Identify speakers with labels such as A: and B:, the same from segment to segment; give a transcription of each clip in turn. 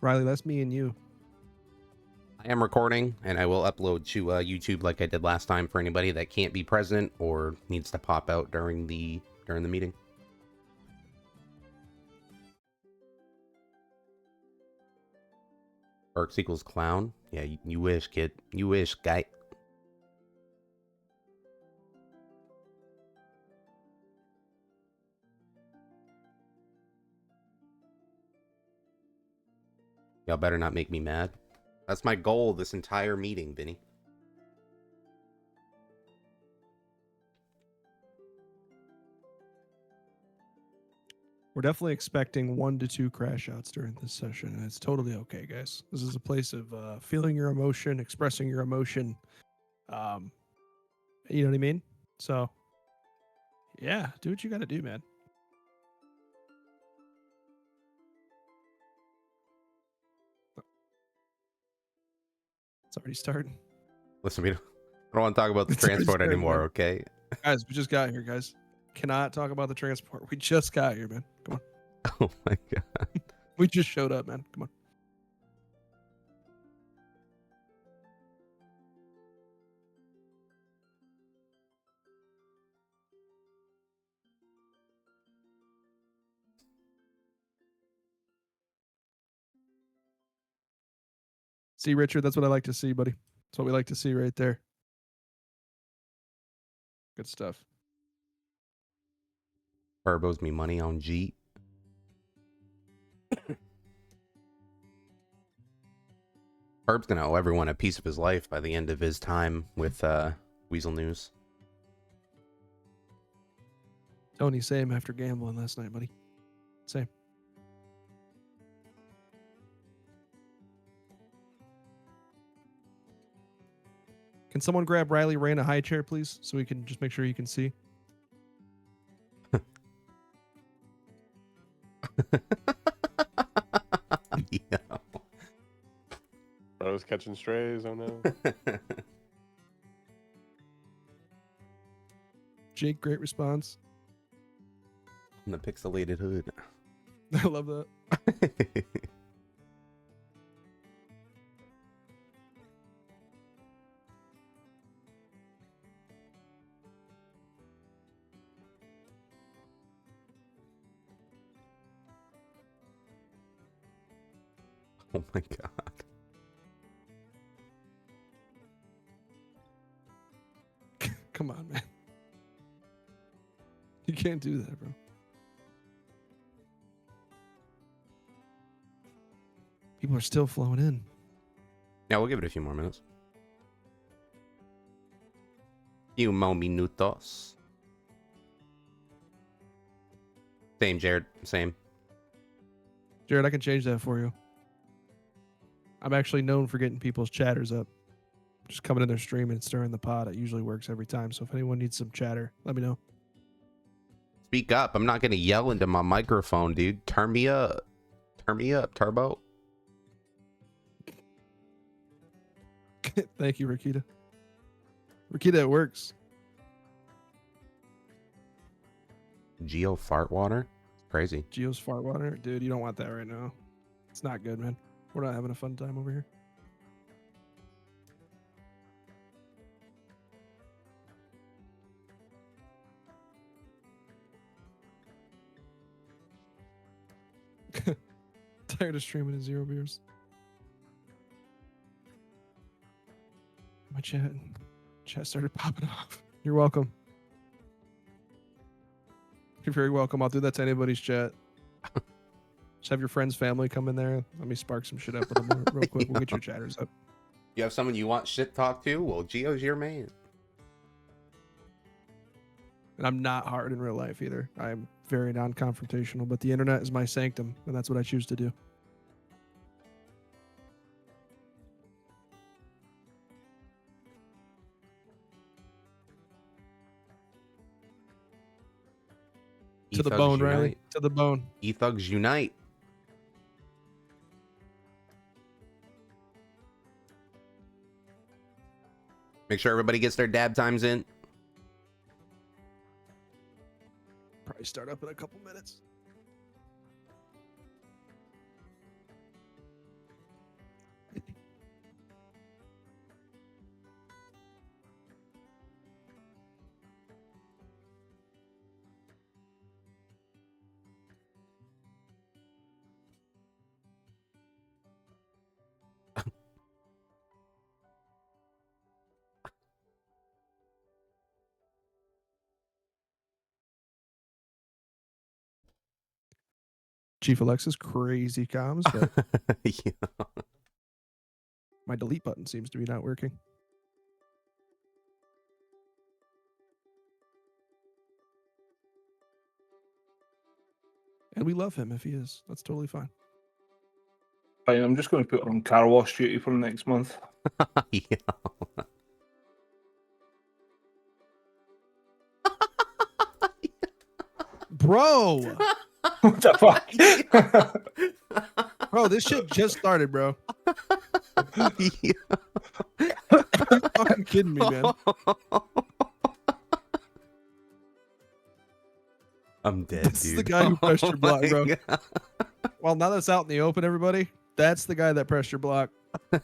A: Riley, that's me and you.
B: I am recording, and I will upload to YouTube like I did last time for anybody that can't be present or needs to pop out during the meeting. Perks equals clown. Yeah, you wish, kid. You wish, guy. Y'all better not make me mad. That's my goal this entire meeting, Vinny.
A: We're definitely expecting 1 to 2 crash outs during this session, and it's totally okay, guys. This is a place of feeling your emotion, expressing your emotion. You know what I mean? So, yeah, do what you got to do, man. It's already starting.
B: Listen, I don't want to talk about the transport anymore, okay?
A: Guys, we just got here, guys. Cannot talk about the transport. We just got here, man. Come on.
B: Oh my god.
A: We just showed up, man. Come on. See, Richard, that's what I like to see, buddy. That's what we like to see right there. Good stuff.
B: Turbo's me money on Jeep. Herb's gonna owe everyone a piece of his life by the end of his time with Weasel News.
A: Tony, same after gambling last night, buddy. Same. Can someone grab Riley Rain a high chair, please, so we can just make sure you can see?
B: Yeah.
C: Bro's catching strays, oh no.
A: Jake, great response.
B: On the pixelated hood.
A: I love that.
B: Oh my god.
A: Come on, man. You can't do that, bro. People are still flowing in.
B: Yeah, we'll give it a few more minutes. Few more minutos. Same, Jared. Same.
A: Jared, I can change that for you. I'm actually known for getting people's chatters up. Just coming in their stream and stirring the pot. It usually works every time. So if anyone needs some chatter, let me know.
B: Speak up. I'm not going to yell into my microphone, dude. Turn me up. Turn me up, Turbo.
A: Thank you, Rakita. Rakita, it works.
B: Geo fart water? Crazy.
A: Geo's fart water? Dude, you don't want that right now. It's not good, man. We're not having a fun time over here. Tired of streaming in 0 beers. My chat started popping off. You're welcome. You're very welcome. I'll do that to anybody's chat. Just have your friends, family come in there. Let me spark some shit up with them real quick. We'll get your chatters up.
B: You have someone you want shit talk to? Well, Geo's your man.
A: And I'm not hard in real life either. I'm very non-confrontational, but the internet is my sanctum, and that's what I choose to do. To the bone,
B: unite.
A: Riley. To the bone.
B: E-Thugs unite. Make sure everybody gets their dab times in.
A: Probably start up in a couple minutes. Chief Alexis, crazy comms, but
B: Yeah.
A: my delete button seems to be not working. And we love him if he is. That's totally fine.
C: Fine, I'm just going to put her on car wash duty for the next month.
B: Yeah.
A: Bro!
C: What the fuck?
A: Bro, this shit just started, bro.
B: Yeah.
A: You're fucking kidding me, man.
B: I'm dead,
A: This
B: dude.
A: is the guy who pressed your block,
B: my
A: bro.
B: God.
A: Well, now that's out in the open, everybody, that's the guy that pressed your block. I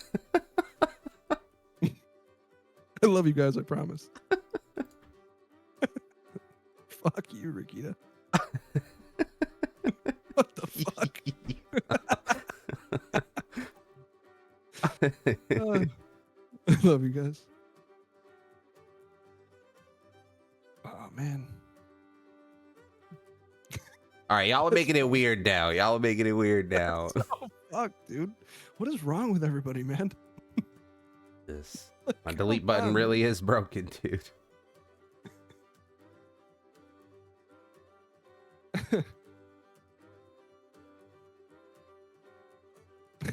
A: love you guys, I promise. Fuck you, Rikita. What the fuck? I love you guys. Oh, man.
B: All right, y'all are making it weird now. Y'all are making it weird now.
A: Oh, fuck, dude. What is wrong with everybody, man?
B: This my delete button
A: on.
B: really is broken, dude.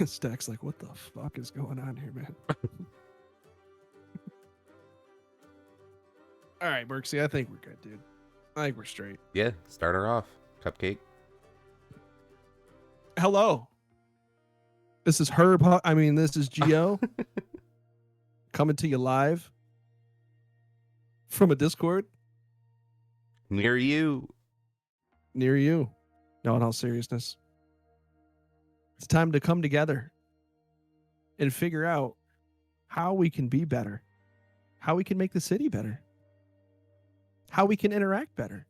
A: Stack's like, what the fuck is going on here, man? All right, Berksy, I think we're good, dude. I think we're straight.
B: Yeah, start her off. Cupcake.
A: Hello. This is Herb. This is Geo coming to you live from a Discord
B: Near you.
A: near you. No, in all seriousness, it's time to come together and figure out how we can be better, how we can make the city better, how we can interact better.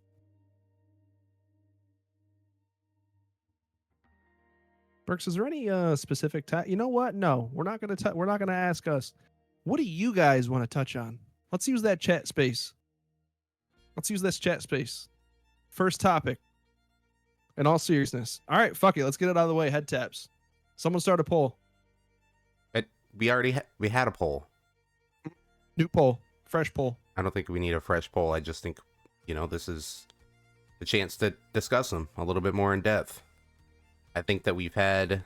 A: Burks, is there any specific you know what? No, we're not gonna ask us. What do you guys want to touch on? Let's use that chat space. Let's use this chat space. First topic. In all seriousness. All right, fuck it. Let's get it out of the way. Head taps. Someone start a poll.
B: We already we had a poll.
A: New poll. Fresh poll.
B: I don't think we need a fresh poll. I just think, this is the chance to discuss them a little bit more in depth. I think that we've had,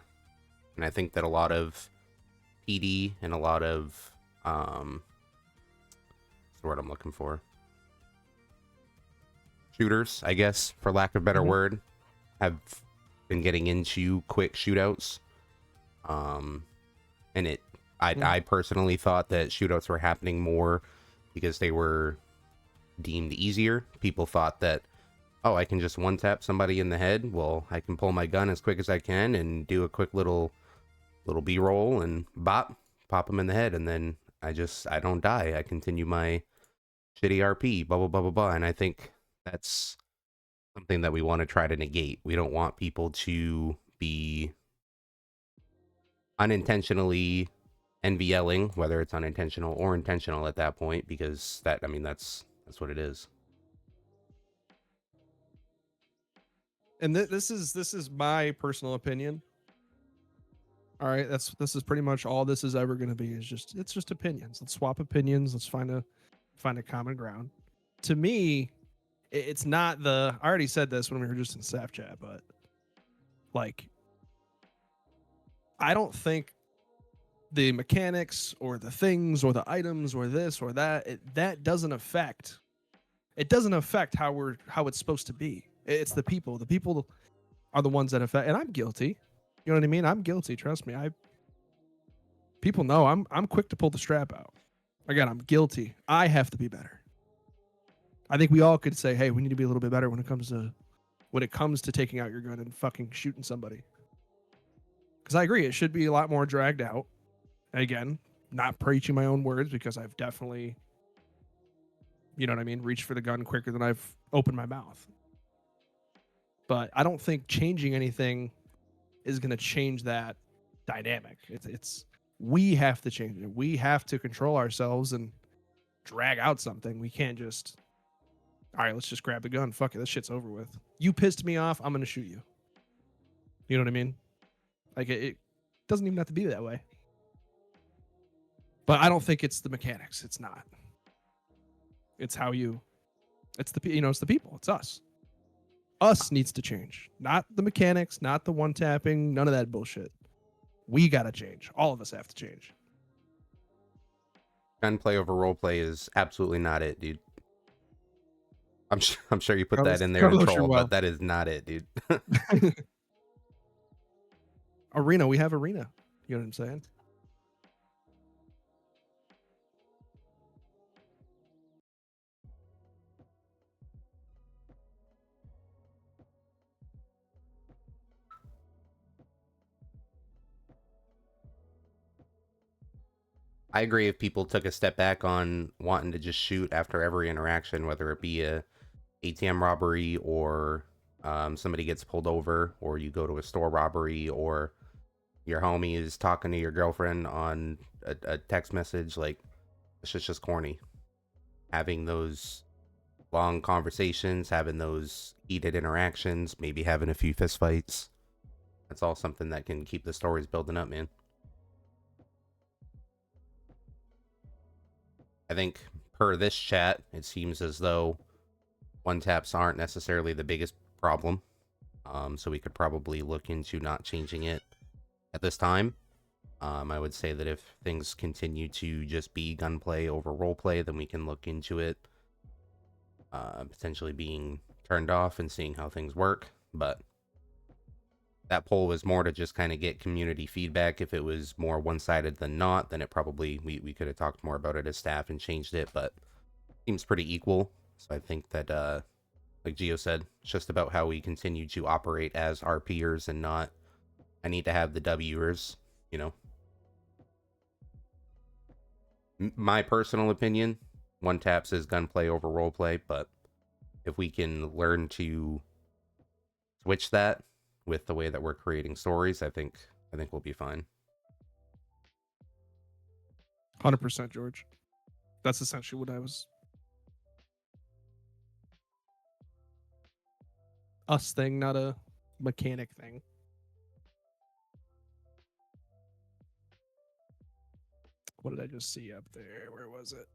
B: and I think that a lot of PD and a lot of, what's the word I'm looking for? Shooters, I guess, for lack of a better word, have been getting into quick shootouts. And I personally thought that shootouts were happening more because they were deemed easier. People thought that, oh, I can just one tap somebody in the head. Well, I can pull my gun as quick as I can and do a quick little B-roll and pop them in the head, and then I don't die. I continue my shitty RP, blah blah blah blah blah. And I think that's something that we want to try to negate. We don't want people to be unintentionally NVLing, whether it's unintentional or intentional at that point, because that's what it is.
A: And this is my personal opinion. All right, this is pretty much all this is ever going to be. It's just opinions. Let's swap opinions. Let's find a common ground. To me, it's not I already said this when we were just in staff chat, but like, I don't think the mechanics or the things or the items or this or that that doesn't affect. It doesn't affect how it's supposed to be. It's the people. The people are the ones that affect, and I'm guilty. You know what I mean? I'm guilty. Trust me. People know I'm quick to pull the strap out. Again, I'm guilty. I have to be better. I think we all could say, hey, we need to be a little bit better when it comes to taking out your gun and fucking shooting somebody. Because I agree, it should be a lot more dragged out. Again, not preaching my own words, because I've definitely, you know what I mean, reached for the gun quicker than I've opened my mouth. But I don't think changing anything is going to change that dynamic. It's we have to change it. We have to control ourselves and drag out something. We can't just, all right, let's just grab the gun. Fuck it, this shit's over with. You pissed me off, I'm going to shoot you. You know what I mean? Like it doesn't even have to be that way. But I don't think it's the mechanics. It's not. It's how you. It's the it's the people. It's us. Us needs to change. Not the mechanics. Not the one tapping. None of that bullshit. We gotta change. All of us have to change.
B: Gunplay over roleplay is absolutely not it, dude. I'm sure you put
A: Carlos,
B: that in there to
A: Carlos, you're
B: troll,
A: well.
B: but that is not it, dude.
A: Arena. We have arena. You know what I'm saying?
B: I agree if people took a step back on wanting to just shoot after every interaction, whether it be a ATM robbery or somebody gets pulled over, or you go to a store robbery, or your homie is talking to your girlfriend on a text message. Like, it's just corny. Having those long conversations, having those heated interactions, maybe having a few fist fights. That's all something that can keep the stories building up, man. I think per this chat, it seems as though one taps aren't necessarily the biggest problem. So we could probably look into not changing it at this time. I would say that if things continue to just be gunplay over roleplay, then we can look into it potentially being turned off and seeing how things work. But that poll was more to just kind of get community feedback. If it was more one-sided than not, then it probably we could have talked more about it as staff and changed it, but it seems pretty equal. So I think that like Gio said, it's just about how we continue to operate as RPers and not I need to have the Wers, you know. My personal opinion, one tap says gunplay over roleplay, but if we can learn to switch that with the way that we're creating stories, I think we'll be fine.
A: 100%, George. That's essentially what I was. Us thing, not a mechanic thing. What did I just see up there? Where was it?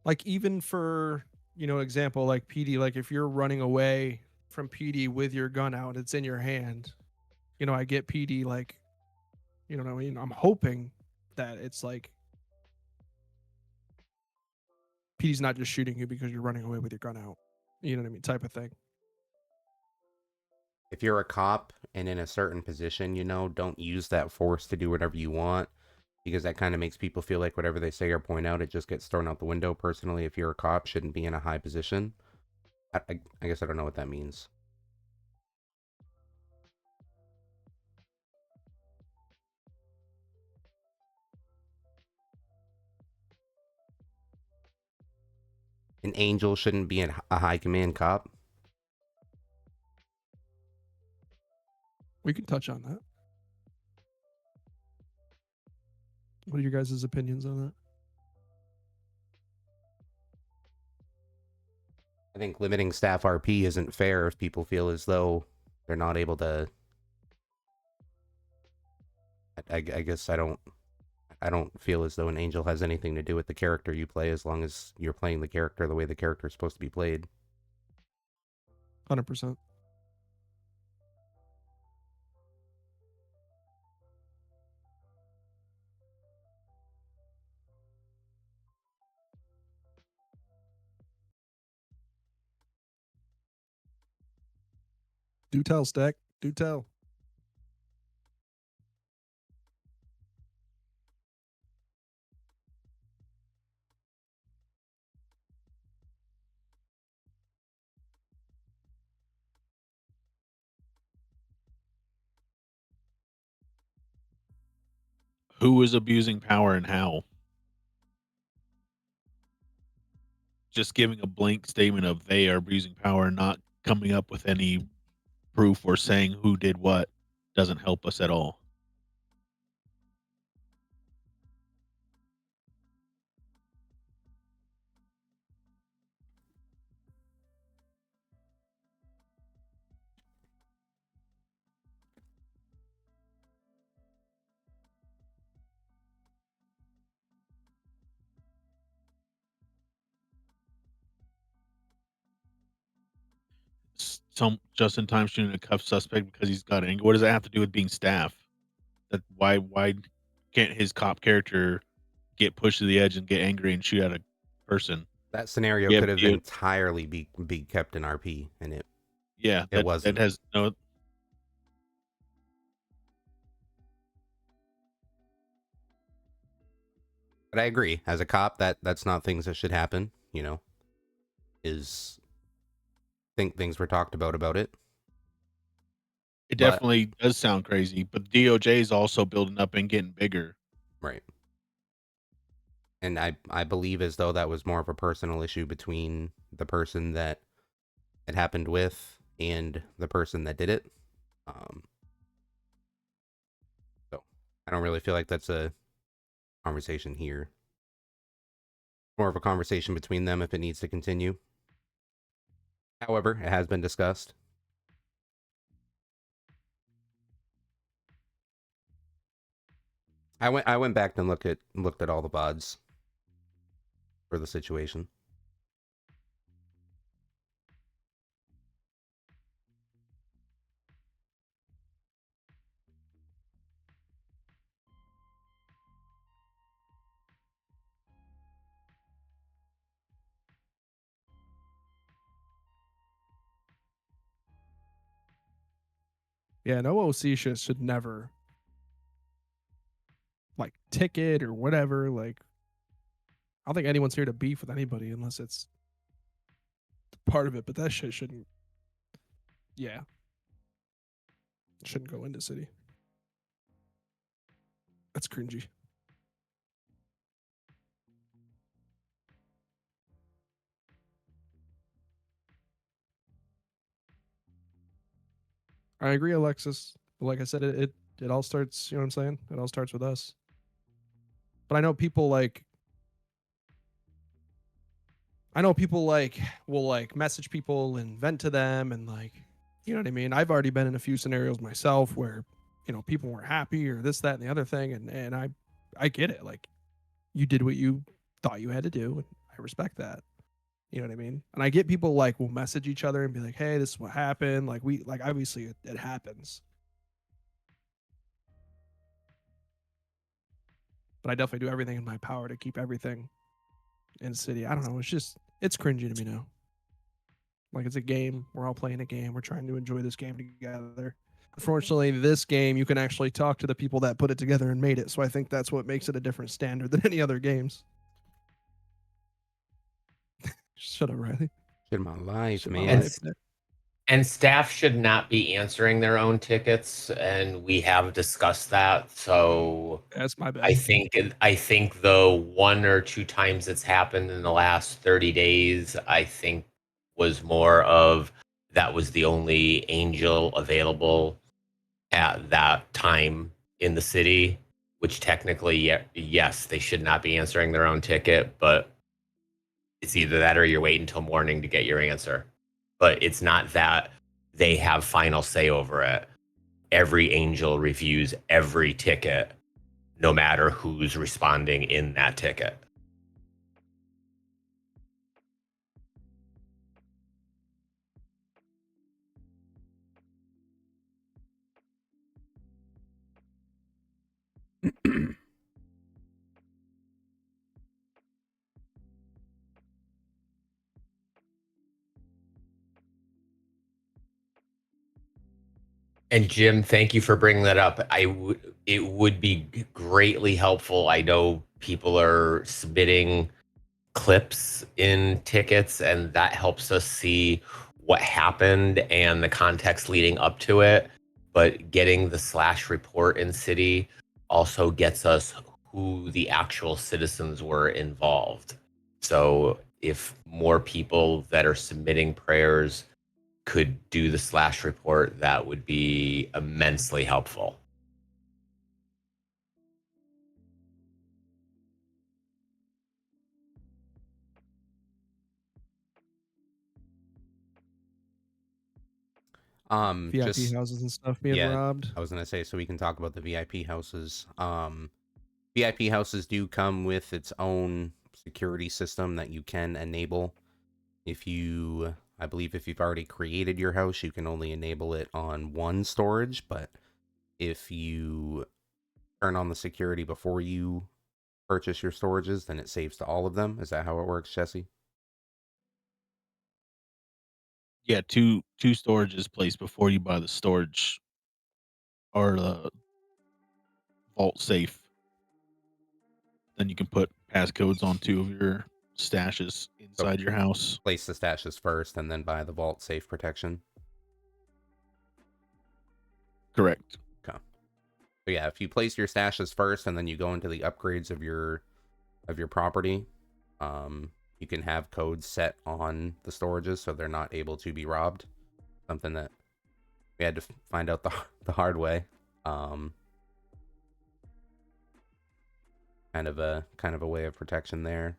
A: Like, even for, example, like PD, like if you're running away from PD with your gun out, it's in your hand. I get PD, like, what I mean? I'm hoping that it's like PD's not just shooting you because you're running away with your gun out. You know what I mean? Type of thing.
B: If you're a cop and in a certain position, don't use that force to do whatever you want, because that kind of makes people feel like whatever they say or point out, it just gets thrown out the window. Personally, if you're a cop, shouldn't be in a high position. I guess I don't know what that means. An angel shouldn't be a high command cop.
A: We can touch on that. What are your guys' opinions on that?
B: I think limiting staff RP isn't fair if people feel as though they're not able to. I guess I don't feel as though an angel has anything to do with the character you play, as long as you're playing the character the way the character is supposed to be played.
A: 100%. Do tell, Stack. Do tell.
D: Who is abusing power and how? Just giving a blank statement of they are abusing power and not coming up with any proof or saying who did what doesn't help us at all. just in time shooting a cuff suspect because he's got anger. What does that have to do with being staff? That why can't his cop character get pushed to the edge and get angry and shoot at a person?
B: That scenario
D: We have
B: could have
D: DO
B: entirely be kept in RP, and
D: yeah,
B: it
D: that
B: wasn't.
D: has no.
B: But I agree. As a cop, that's not things that should happen. You know, is think things were talked about it.
D: It
B: But
D: definitely does sound crazy, but DOJ is also building up and getting bigger.
B: right. And I believe as though that was more of a personal issue between the person that it happened with and the person that did it. So I don't really feel like that's a conversation here. More of a conversation between them if it needs to continue. However, it has been discussed. I went back and looked at all the VODs for the situation.
A: Yeah, no OC should never like ticket or whatever. Like, I don't think anyone's here to beef with anybody unless it's part of it. But that shit shouldn't. Yeah, shouldn't go into city. That's cringy. I agree, Alexis. But like I said, it all starts. You know what I'm saying? It all starts with us. But I know people like. I know people like will like message people and vent to them and like, you know what I mean? I've already been in a few scenarios myself where, you know, people weren't happy or this, that, and the other thing, and I get it. Like, you did what you thought you had to do, and I respect that. You know what I mean? And I get people like will message each other and be like, "Hey, this is what happened." Like obviously it happens, but I definitely do everything in my power to keep everything in city. I don't know. It's cringy to me now. Like, it's a game. We're all playing a game. We're trying to enjoy this game together. Unfortunately, this game you can actually talk to the people that put it together and made it. So I think that's what makes it a different standard than any other games. Shut up, Riley.
B: Shit, my life,
A: Shit, my
B: man.
A: life.
E: And staff should not be answering their own tickets, and we have discussed that. So
A: That's my bad.
E: I think the one or two times it's happened in the last 30 days, I think was more of that was the only angel available at that time in the city, which technically, yes, they should not be answering their own ticket, but it's either that or you're waiting until morning to get your answer. But it's not that they have final say over it. Every angel reviews every ticket, no matter who's responding in that ticket. And Jim, thank you for bringing that up. It would be greatly helpful. I know people are submitting clips in tickets, and that helps us see what happened and the context leading up to it. But getting the slash report in city also gets us who the actual citizens were involved. So if more people that are submitting prayers could do the slash report, that would be immensely helpful.
A: VIP
B: Just
A: houses and stuff being
B: yeah,
A: robbed.
B: I was gonna say so we can talk about the VIP houses. VIP houses do come with its own security system that you can enable if you I believe if you've already created your house, you can only enable it on one storage, but if you turn on the security before you purchase your storages, then it saves to all of them. Is that how it works, Jesse?
D: Yeah, two storages placed before you buy the storage or the vault safe. Then you can put passcodes on 2 of your stashes
B: So
D: inside your house.
B: place the stashes first and then buy the vault safe protection.
D: Correct.
B: Okay. So yeah, if you place your stashes first and then you go into the upgrades of your property, you can have codes set on the storages so they're not able to be robbed. Something that we had to find out the hard way. Kind of a way of protection there.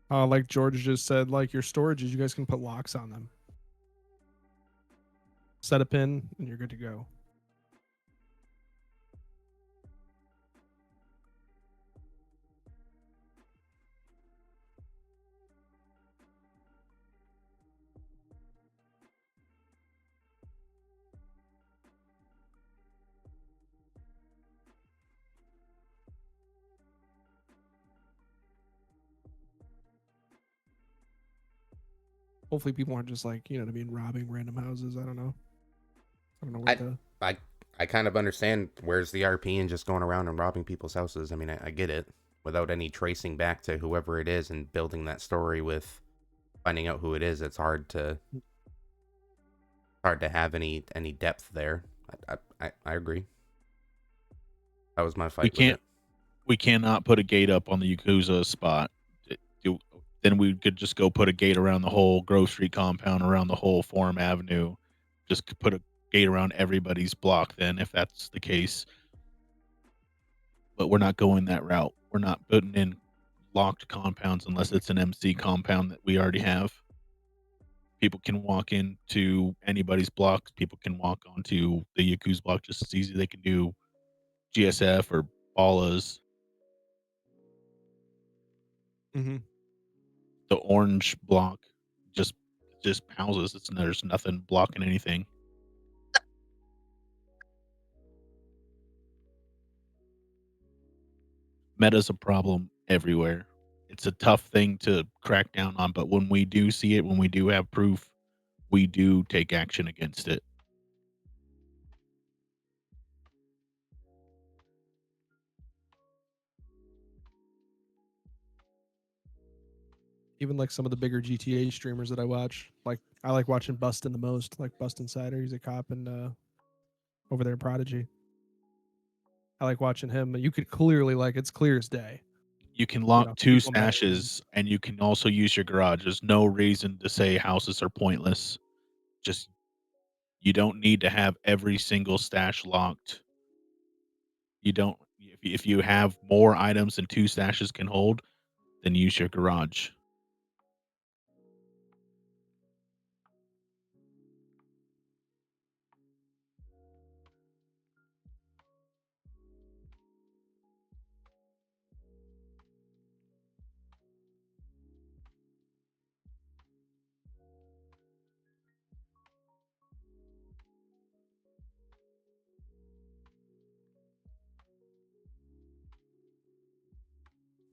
A: Like George just said, like your storages, you guys can put locks on them. Set a pin, and you're good to go. Hopefully, people aren't just like to be robbing random houses. I don't know. I don't know what the.
B: I kind of understand where's the RP and just going around and robbing people's houses. I mean, I get it. Without any tracing back to whoever it is and building that story with finding out who it is, it's hard to have any depth there. I agree. That was my
D: We
B: fight with
D: can't
B: it.
D: we cannot put a gate up on the Yakuza spot. Then we could just go put a gate around the whole Grove Street compound, around the whole Forum Avenue. Just put a gate around everybody's block then, if that's the case. But we're not going that route. We're not putting in locked compounds unless it's an MC compound that we already have. People can walk into anybody's blocks. People can walk onto the Yakuza block just as easy. They can do GSF or Ballas.
A: Mm-hmm.
D: The orange block just houses. There's nothing blocking anything. Meta's a problem everywhere. It's a tough thing to crack down on, but when we do see it, when we do have proof, we do take action against it.
A: Even like some of the bigger GTA streamers that I watch, like I like watching Bustin the most, like Bust Insider. He's a cop and over there in Prodigy. I like watching him. You could clearly it's clear as day.
D: You can lock 2
A: people mad at him.
D: stashes and you can also use your garage. There's no reason to say houses are pointless. Just you don't need to have every single stash locked. You don't if you have more items than 2 stashes can hold, then use your garage.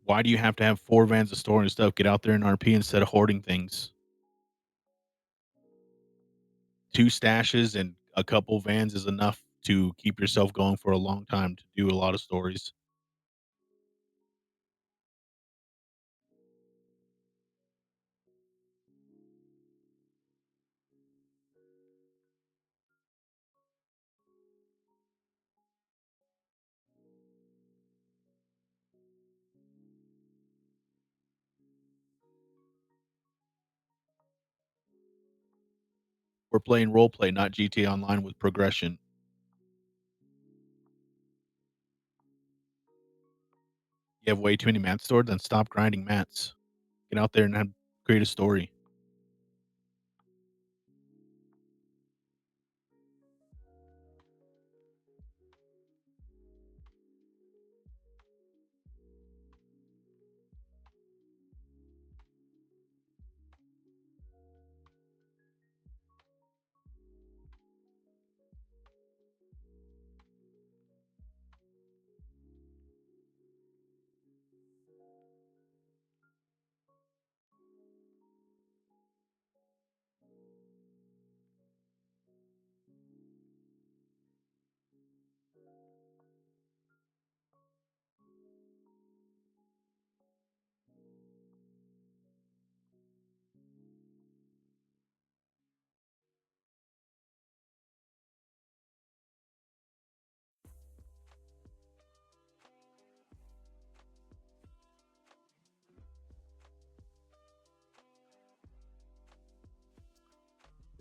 D: Why do you have to have 4 vans of storing stuff? Get out there in RP instead of hoarding things. 2 stashes and a couple vans is enough to keep yourself going for a long time to do a lot of stories. We're playing role play, not GTA Online with progression. You have way too many mats stored, then stop grinding mats. Get out there and create a story.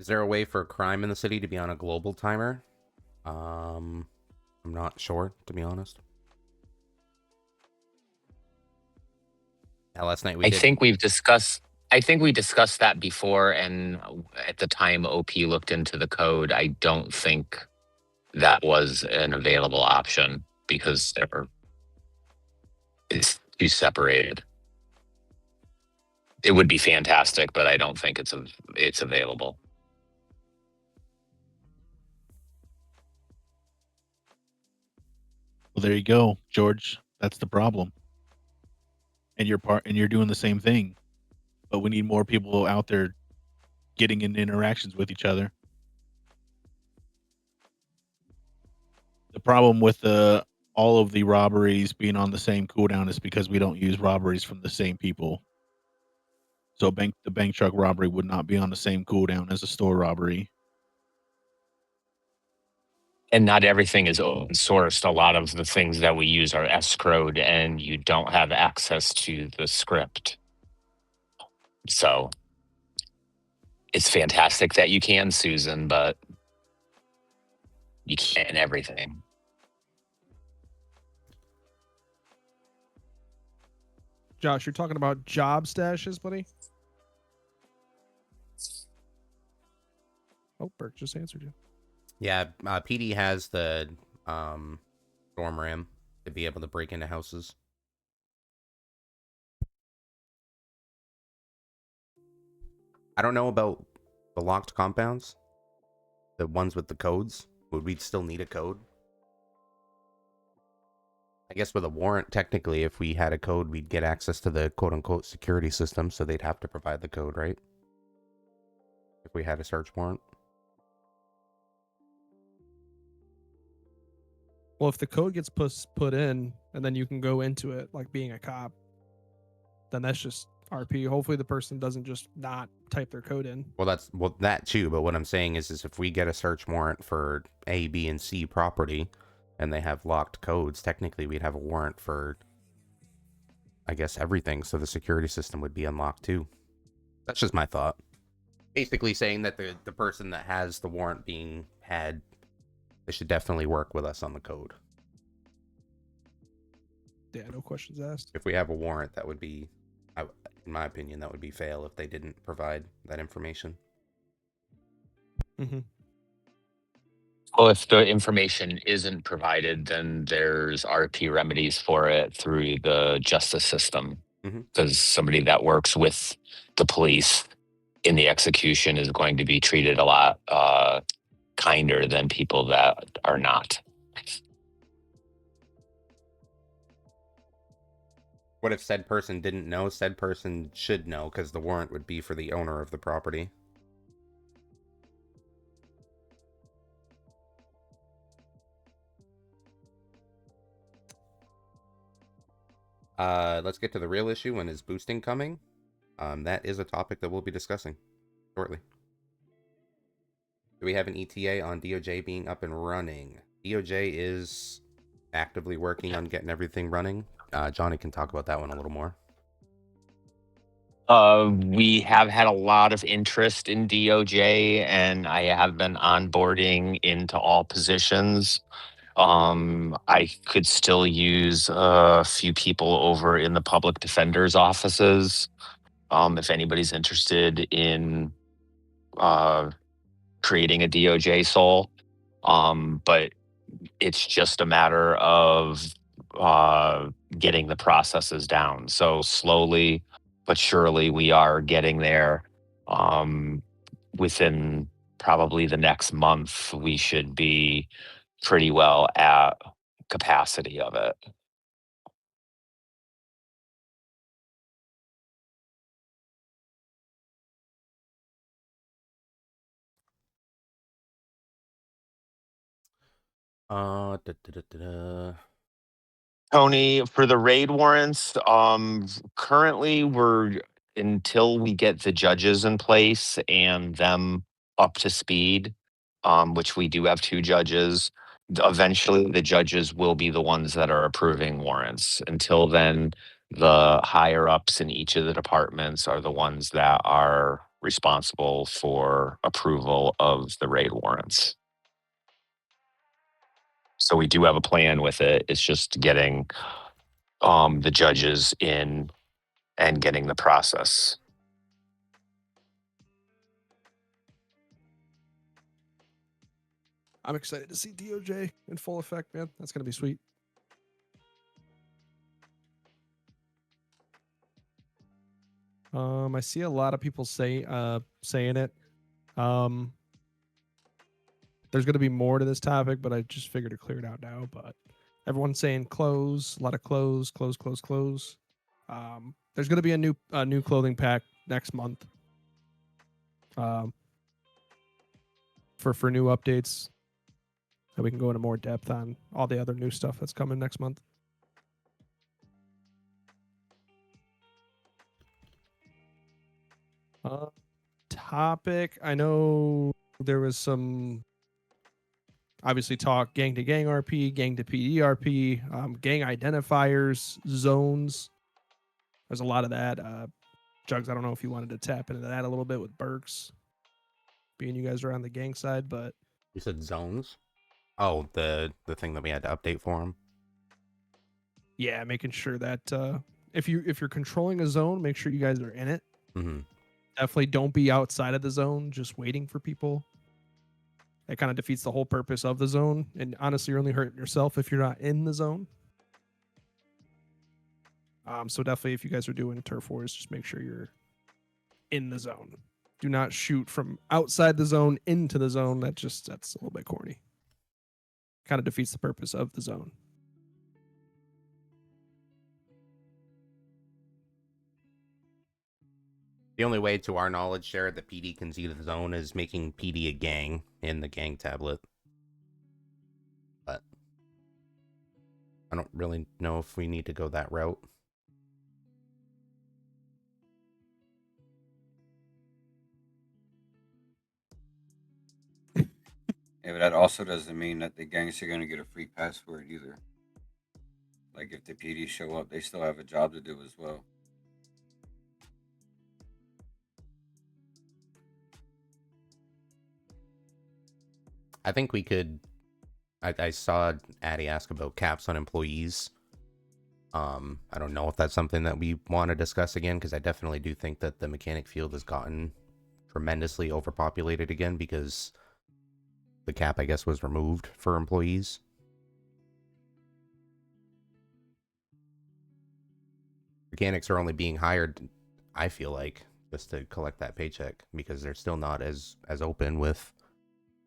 B: Is there a way for crime in the city to be on a global timer? I'm not sure, to be honest. Yeah, last night we
F: I
B: did.
F: think we've discussed. I think we discussed that before, and at the time OP looked into the code. I don't think that was an available option because it's too separated. It would be fantastic, but I don't think it's available.
D: Well, there you go, George. That's the problem. And you're doing the same thing. But we need more people out there getting in interactions with each other. The problem with all of the robberies being on the same cooldown is because we don't use robberies from the same people. So the bank truck robbery would not be on the same cooldown as a store robbery.
F: And not everything is open sourced. A lot of the things that we use are escrowed, and you don't have access to the script. So it's fantastic that you can, Susan, but you can't in everything.
A: Josh, you're talking about job stashes, buddy? Oh, Burke just answered you.
B: Yeah, PD has the storm ram to be able to break into houses. I don't know about the locked compounds. The ones with the codes. Would we still need a code? I guess with a warrant, technically, if we had a code, we'd get access to the quote-unquote security system, so they'd have to provide the code, right? If we had a search warrant.
A: Well, if the code gets put in, and then you can go into it like being a cop, then that's just RP. Hopefully the person doesn't just not type their code in.
B: Well, that too, but what I'm saying is if we get a search warrant for A, B, and C property, and they have locked codes, technically we'd have a warrant for, I guess, everything, so the security system would be unlocked too. That's just my thought. Basically saying that the person that has the warrant being had, they should definitely work with us on the code.
A: Yeah, no questions asked.
B: If we have a warrant, that would be, in my opinion, that would be fail if they didn't provide that information.
A: Mm-hmm.
F: Well, if the information isn't provided, then there's RP remedies for it through the justice system. Because somebody that works with the police in the execution is going to be treated a lot kinder than people that are not.
B: What if said person didn't know? Said person should know, because the warrant would be for the owner of the property. Let's get to the real issue. When is boosting coming? That is a topic that we'll be discussing shortly. Do we have an ETA on DOJ being up and running? DOJ is actively working on getting everything running. Johnny can talk about that one a little more.
F: We have had a lot of interest in DOJ, and I have been onboarding into all positions. I could still use a few people over in the public defender's offices. If anybody's interested in creating a DOJ soul. But it's just a matter of getting the processes down. So slowly but surely we are getting there. Within probably the next month, we should be pretty well at capacity of it. Tony, for the raid warrants, currently until we get the judges in place and them up to speed, which we do have 2 judges. Eventually, the judges will be the ones that are approving warrants. Until then, the higher ups in each of the departments are the ones that are responsible for approval of the raid warrants. So we do have a plan with it. It's just getting the judges in and getting the process.
A: I'm excited to see DOJ in full effect, man. That's gonna be sweet. I see a lot of people saying it. There's gonna be more to this topic, but I just figured to clear it out now. But everyone's saying clothes, a lot of clothes. There's gonna be a new clothing pack next month. For new updates, so we can go into more depth on all the other new stuff that's coming next month. Topic. I know there was some obviously talk gang to gang RP, gang to PD RP, gang identifiers, zones. There's a lot of that. Jugs, I don't know if you wanted to tap into that a little bit with Burks, being you guys are on the gang side, but
B: You said zones? Oh, the thing that we had to update for them.
A: yeah, making sure that if you're controlling a zone, make sure you guys are in it.
B: Mm-hmm.
A: Definitely don't be outside of the zone just waiting for people. It kind of defeats the whole purpose of the zone, and honestly, you're only hurting yourself if you're not in the zone. So definitely, if you guys are doing turf wars, just make sure you're in the zone. Do not shoot from outside the zone into the zone. That's a little bit corny. Kind of defeats the purpose of the zone.
B: The only way, to our knowledge, Jared, that PD can see the zone is making PD a gang in the gang tablet. But I don't really know if we need to go that route.
G: Yeah, but that also doesn't mean that the gangs are going to get a free pass for it either. Like, if the PD show up, they still have a job to do as well.
B: I think we could... I saw Addy ask about caps on employees. I don't know if that's something that we want to discuss again, because I definitely do think that the mechanic field has gotten tremendously overpopulated again, because the cap, I guess, was removed for employees. Mechanics are only being hired, I feel like, just to collect that paycheck, because they're still not as open with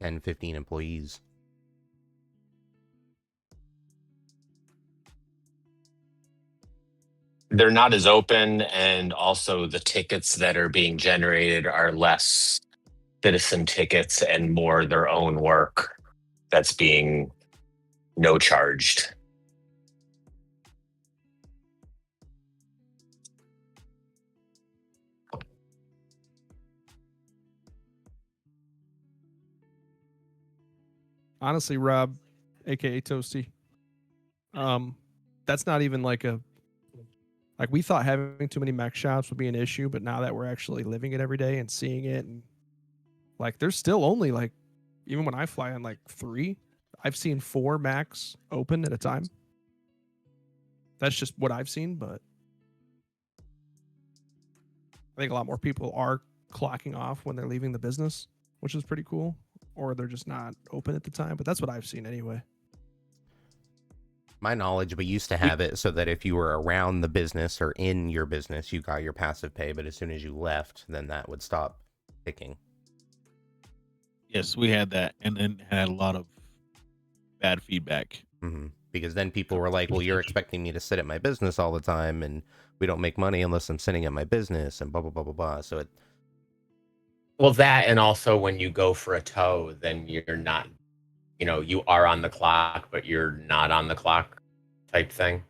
B: 10, 15 employees.
F: They're not as open, and also the tickets that are being generated are less citizen tickets and more their own work that's being no charged.
A: Honestly, Rob, aka Toasty, that's not even like we thought having too many mech shops would be an issue, but now that we're actually living it every day and seeing it, and like there's still only like, even when I fly on like 3, I've seen 4 max open at a time. That's just what I've seen, but I think a lot more people are clocking off when they're leaving the business, which is pretty cool, or they're just not open at the time, but that's what I've seen anyway.
B: My knowledge, we used to have it so that if you were around the business or in your business, you got your passive pay, but as soon as you left, then that would stop ticking.
D: Yes, we had that, and then had a lot of bad feedback.
B: Mm-hmm. Because then people were like, well, you're expecting me to sit at my business all the time, and we don't make money unless I'm sitting at my business, and blah, blah, blah, blah, blah. So it...
E: Well, that, and also when you go for a tow, then you're not, you are on the clock, but you're not on the clock type thing.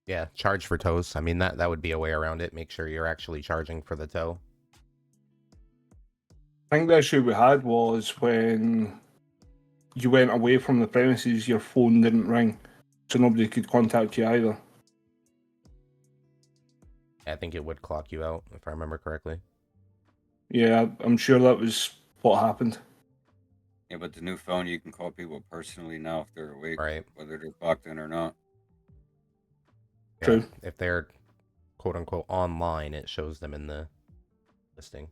B: Yeah, charge for tows. I mean, that would be a way around it. Make sure you're actually charging for the tow.
C: I think the issue we had was when you went away from the premises, your phone didn't ring, so nobody could contact you either.
B: I think it would clock you out, if I remember correctly.
C: Yeah, I'm sure that was what happened.
G: Yeah, but the new phone, you can call people personally now if they're awake,
B: Right.
G: whether they're clocked in or not.
B: Yeah.
C: True.
B: If they're quote unquote online, it shows them in the listing.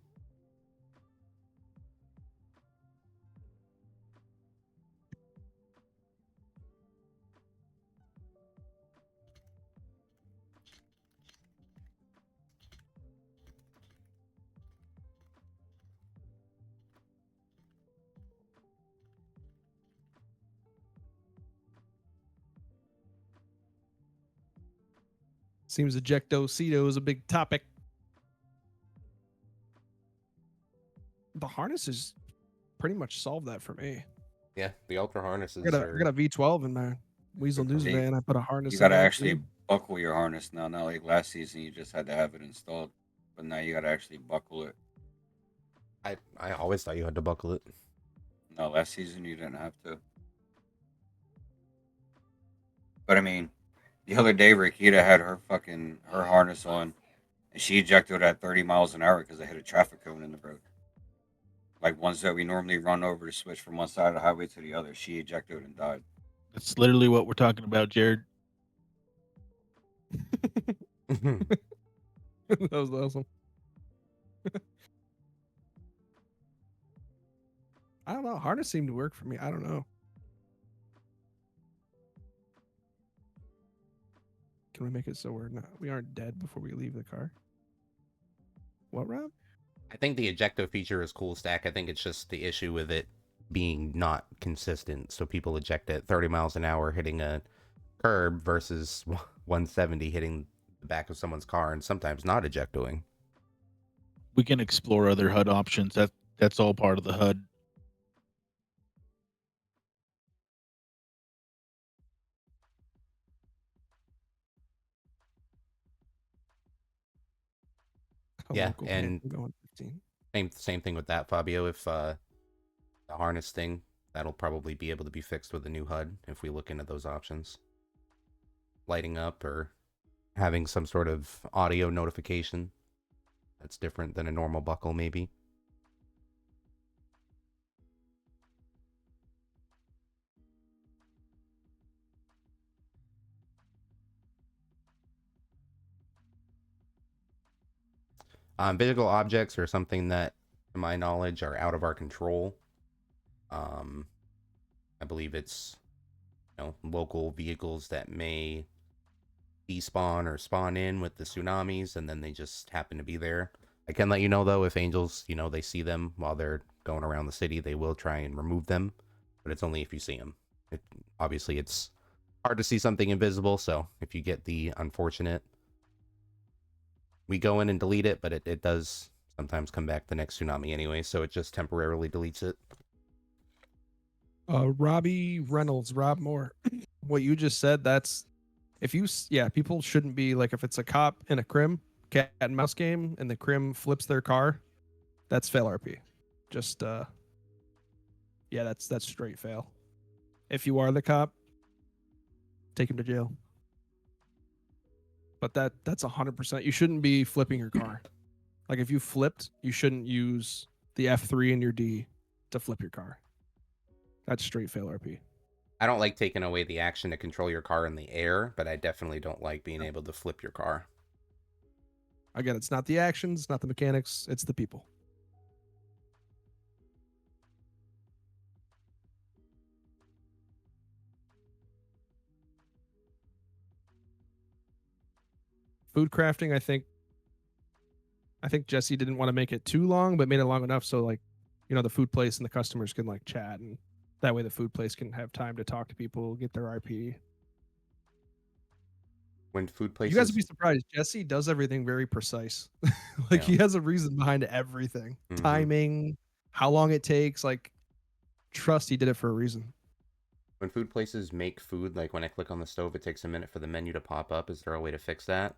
A: Seems ejecto-ceto is a big topic. The harnesses pretty much solved that for me.
B: Yeah, the ultra harnesses
A: I got a V12 in my Weasel News
G: Hey,
A: van. I put a harness.
G: You got to
A: in that,
G: actually
A: too.
G: buckle your harness now. Not like last season, you just had to have it installed. But now you got to actually buckle it.
B: I always thought you had to buckle it.
G: No, last season you didn't have to. But I mean, the other day Rakita had her harness on, and she ejected at 30 miles an hour because they hit a traffic cone in the road. Like ones that we normally run over to switch from one side of the highway to the other. She ejected and died.
D: That's literally what we're talking about, Jared.
A: That was awesome. I don't know. Harness seemed to work for me. I don't know. Can we make it so we aren't dead before we leave the car? What, Rob?
B: I think the ejecto feature is cool, Stack. I think it's just the issue with it being not consistent. So people eject at 30 miles an hour hitting a curb versus 170 hitting the back of someone's car and sometimes not ejectoing.
D: We can explore other HUD options. That's all part of the HUD.
B: Yeah, and
A: going 15.
B: same thing with that, Fabio. If the harness thing, that'll probably be able to be fixed with a new HUD if we look into those options. Lighting up or having some sort of audio notification that's different than a normal buckle, maybe. Visual objects are something that, to my knowledge, are out of our control. I believe it's local vehicles that may despawn or spawn in with the tsunamis, and then they just happen to be there. I can let you know though, if angels, they see them while they're going around the city, they will try and remove them, but it's only if you see them. Obviously, it's hard to see something invisible, so if you get the unfortunate, we go in and delete it, but it does sometimes come back the next tsunami anyway, so it just temporarily deletes it.
A: Robbie Reynolds, Rob Moore. What you just said, that's people shouldn't be like, if it's a cop in a crim cat and mouse game and the crim flips their car, that's fail RP. Just that's straight fail. If you are the cop, take him to jail. But that's 100%. You shouldn't be flipping your car. Like if you flipped, you shouldn't use the F3 in your D to flip your car. That's straight fail RP.
B: I don't like taking away the action to control your car in the air, but I definitely don't like being able to flip your car.
A: Again, it's not the actions, it's not the mechanics, it's the people. Food crafting, I think Jesse didn't want to make it too long, but made it long enough so the food place and the customers can chat, and that way the food place can have time to talk to people, get their RP.
B: When food places,
A: you guys would be surprised. Jesse does everything very precise. He has a reason behind everything.
B: Mm-hmm.
A: Timing, how long it takes. Trust he did it for a reason.
B: When food places make food, like when I click on the stove, it takes a minute for the menu to pop up. Is there a way to fix that?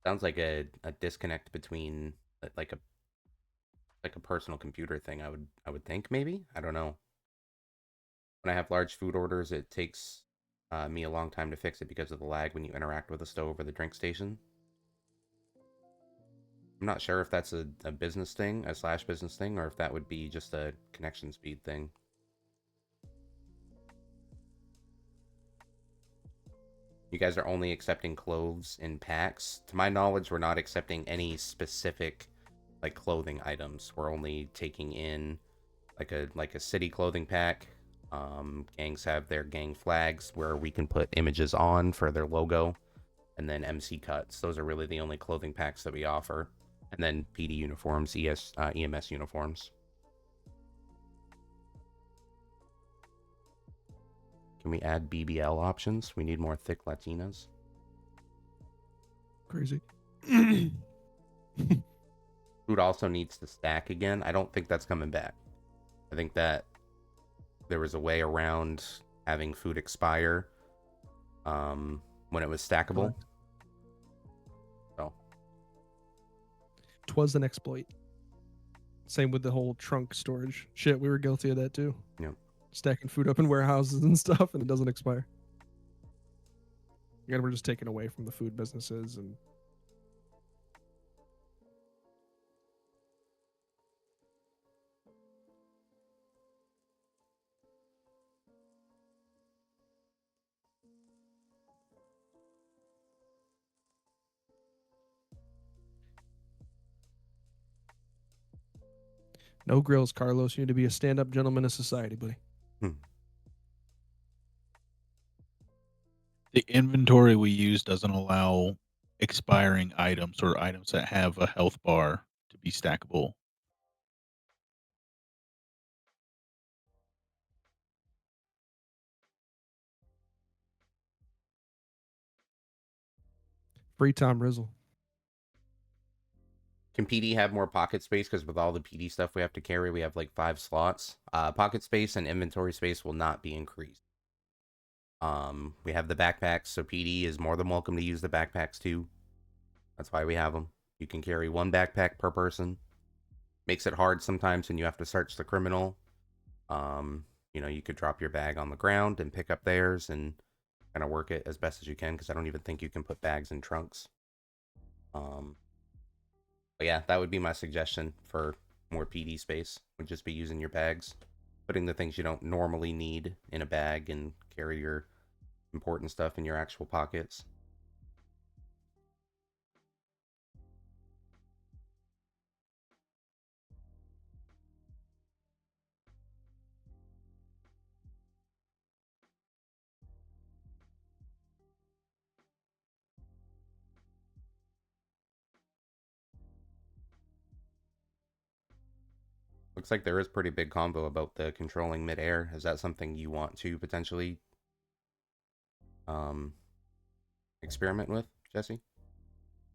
B: Sounds like a disconnect between like a personal computer thing. I would think maybe. I don't know. When I have large food orders, it takes me a long time to fix it because of the lag when you interact with the stove or the drink station. I'm not sure if that's a business thing, a slash business thing, or if that would be just a connection speed thing. You guys are only accepting clothes in packs. To my knowledge, we're not accepting any specific like clothing items. We're only taking in like a city clothing pack. Gangs have their gang flags where we can put images on for their logo, and then MC cuts. Those are really the only clothing packs that we offer. And then PD uniforms, EMS uniforms. Can we add BBL options? We need more thick Latinas.
A: Crazy.
B: Food also needs to stack again. I don't think that's coming back. I think that there was a way around having food expire when it was stackable.
A: Correct.
B: So.
A: 'Twas an exploit. Same with the whole trunk storage. Shit, we were guilty of that too.
B: Yep.
A: Stacking food up in warehouses and stuff, and it doesn't expire. Again, we're just taking away from the food businesses and no grills, Carlos. You need to be a stand-up gentleman of society, buddy.
D: The inventory we use doesn't allow expiring items or items that have a health bar to be stackable.
A: Free Tom Rizzle.
B: Can PD have more pocket space? Because with all the PD stuff we have to carry, we have like 5 slots. Pocket space and inventory space will not be increased. We have the backpacks, so PD is more than welcome to use the backpacks too. That's why we have them. You can carry 1 backpack per person. Makes it hard sometimes when you have to search the criminal. You know, you could drop your bag on the ground and pick up theirs and kind of work it as best as you can, because I don't even think you can put bags in trunks. But yeah, that would be my suggestion for more PD space, would just be using your bags. Putting the things you don't normally need in a bag and carry your important stuff in your actual pockets. Looks like there is pretty big convo about the controlling midair. Is that something you want to potentially experiment with, Jesse?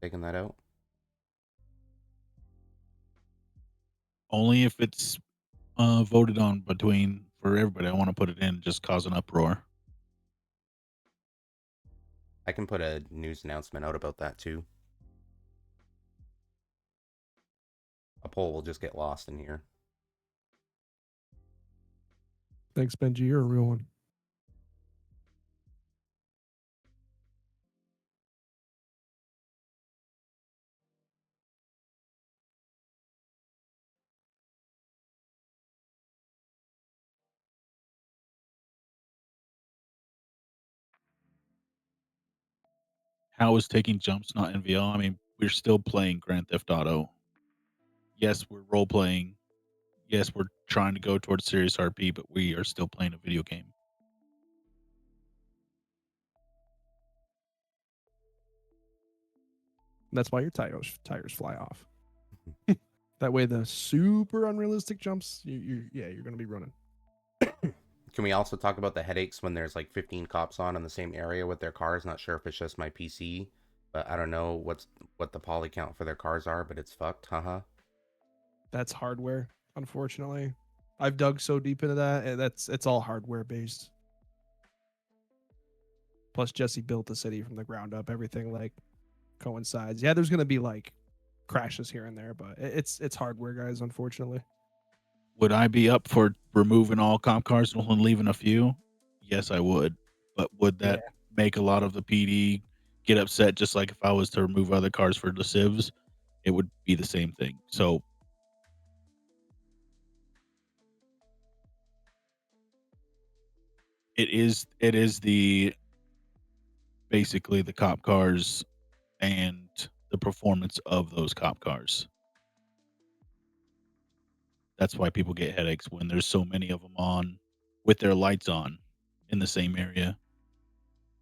B: Taking that out?
D: Only if it's voted on between for everybody. I want to put it in, just cause an uproar.
B: I can put a news announcement out about that too. A poll will just get lost in here.
A: Thanks, Benji. You're a real one.
D: How is taking jumps not NVL? I mean, we're still playing Grand Theft Auto. Yes, we're role playing. Yes, we're trying to go towards serious RP, but we are still playing a video game.
A: That's why your tires fly off. That way, the super unrealistic jumps, you're going to be running.
B: Can we also talk about the headaches when there's like 15 cops on in the same area with their cars? Not sure if it's just my PC, but I don't know what the poly count for their cars are, but it's fucked. Haha.
A: That's hardware, unfortunately. I've dug so deep into that, and it's all hardware based. Plus, Jesse built the city from the ground up. Everything like coincides. Yeah, there's going to be like crashes here and there, but it's hardware, guys. Unfortunately,
D: Would I be up for removing all cop cars and only leaving a few? Yes, I would. But would that make a lot of the PD get upset? Just like if I was to remove other cars for the civs, it would be the same thing. So it is the basically the cop cars and the performance of those cop cars. That's why people get headaches when there's so many of them on with their lights on in the same area.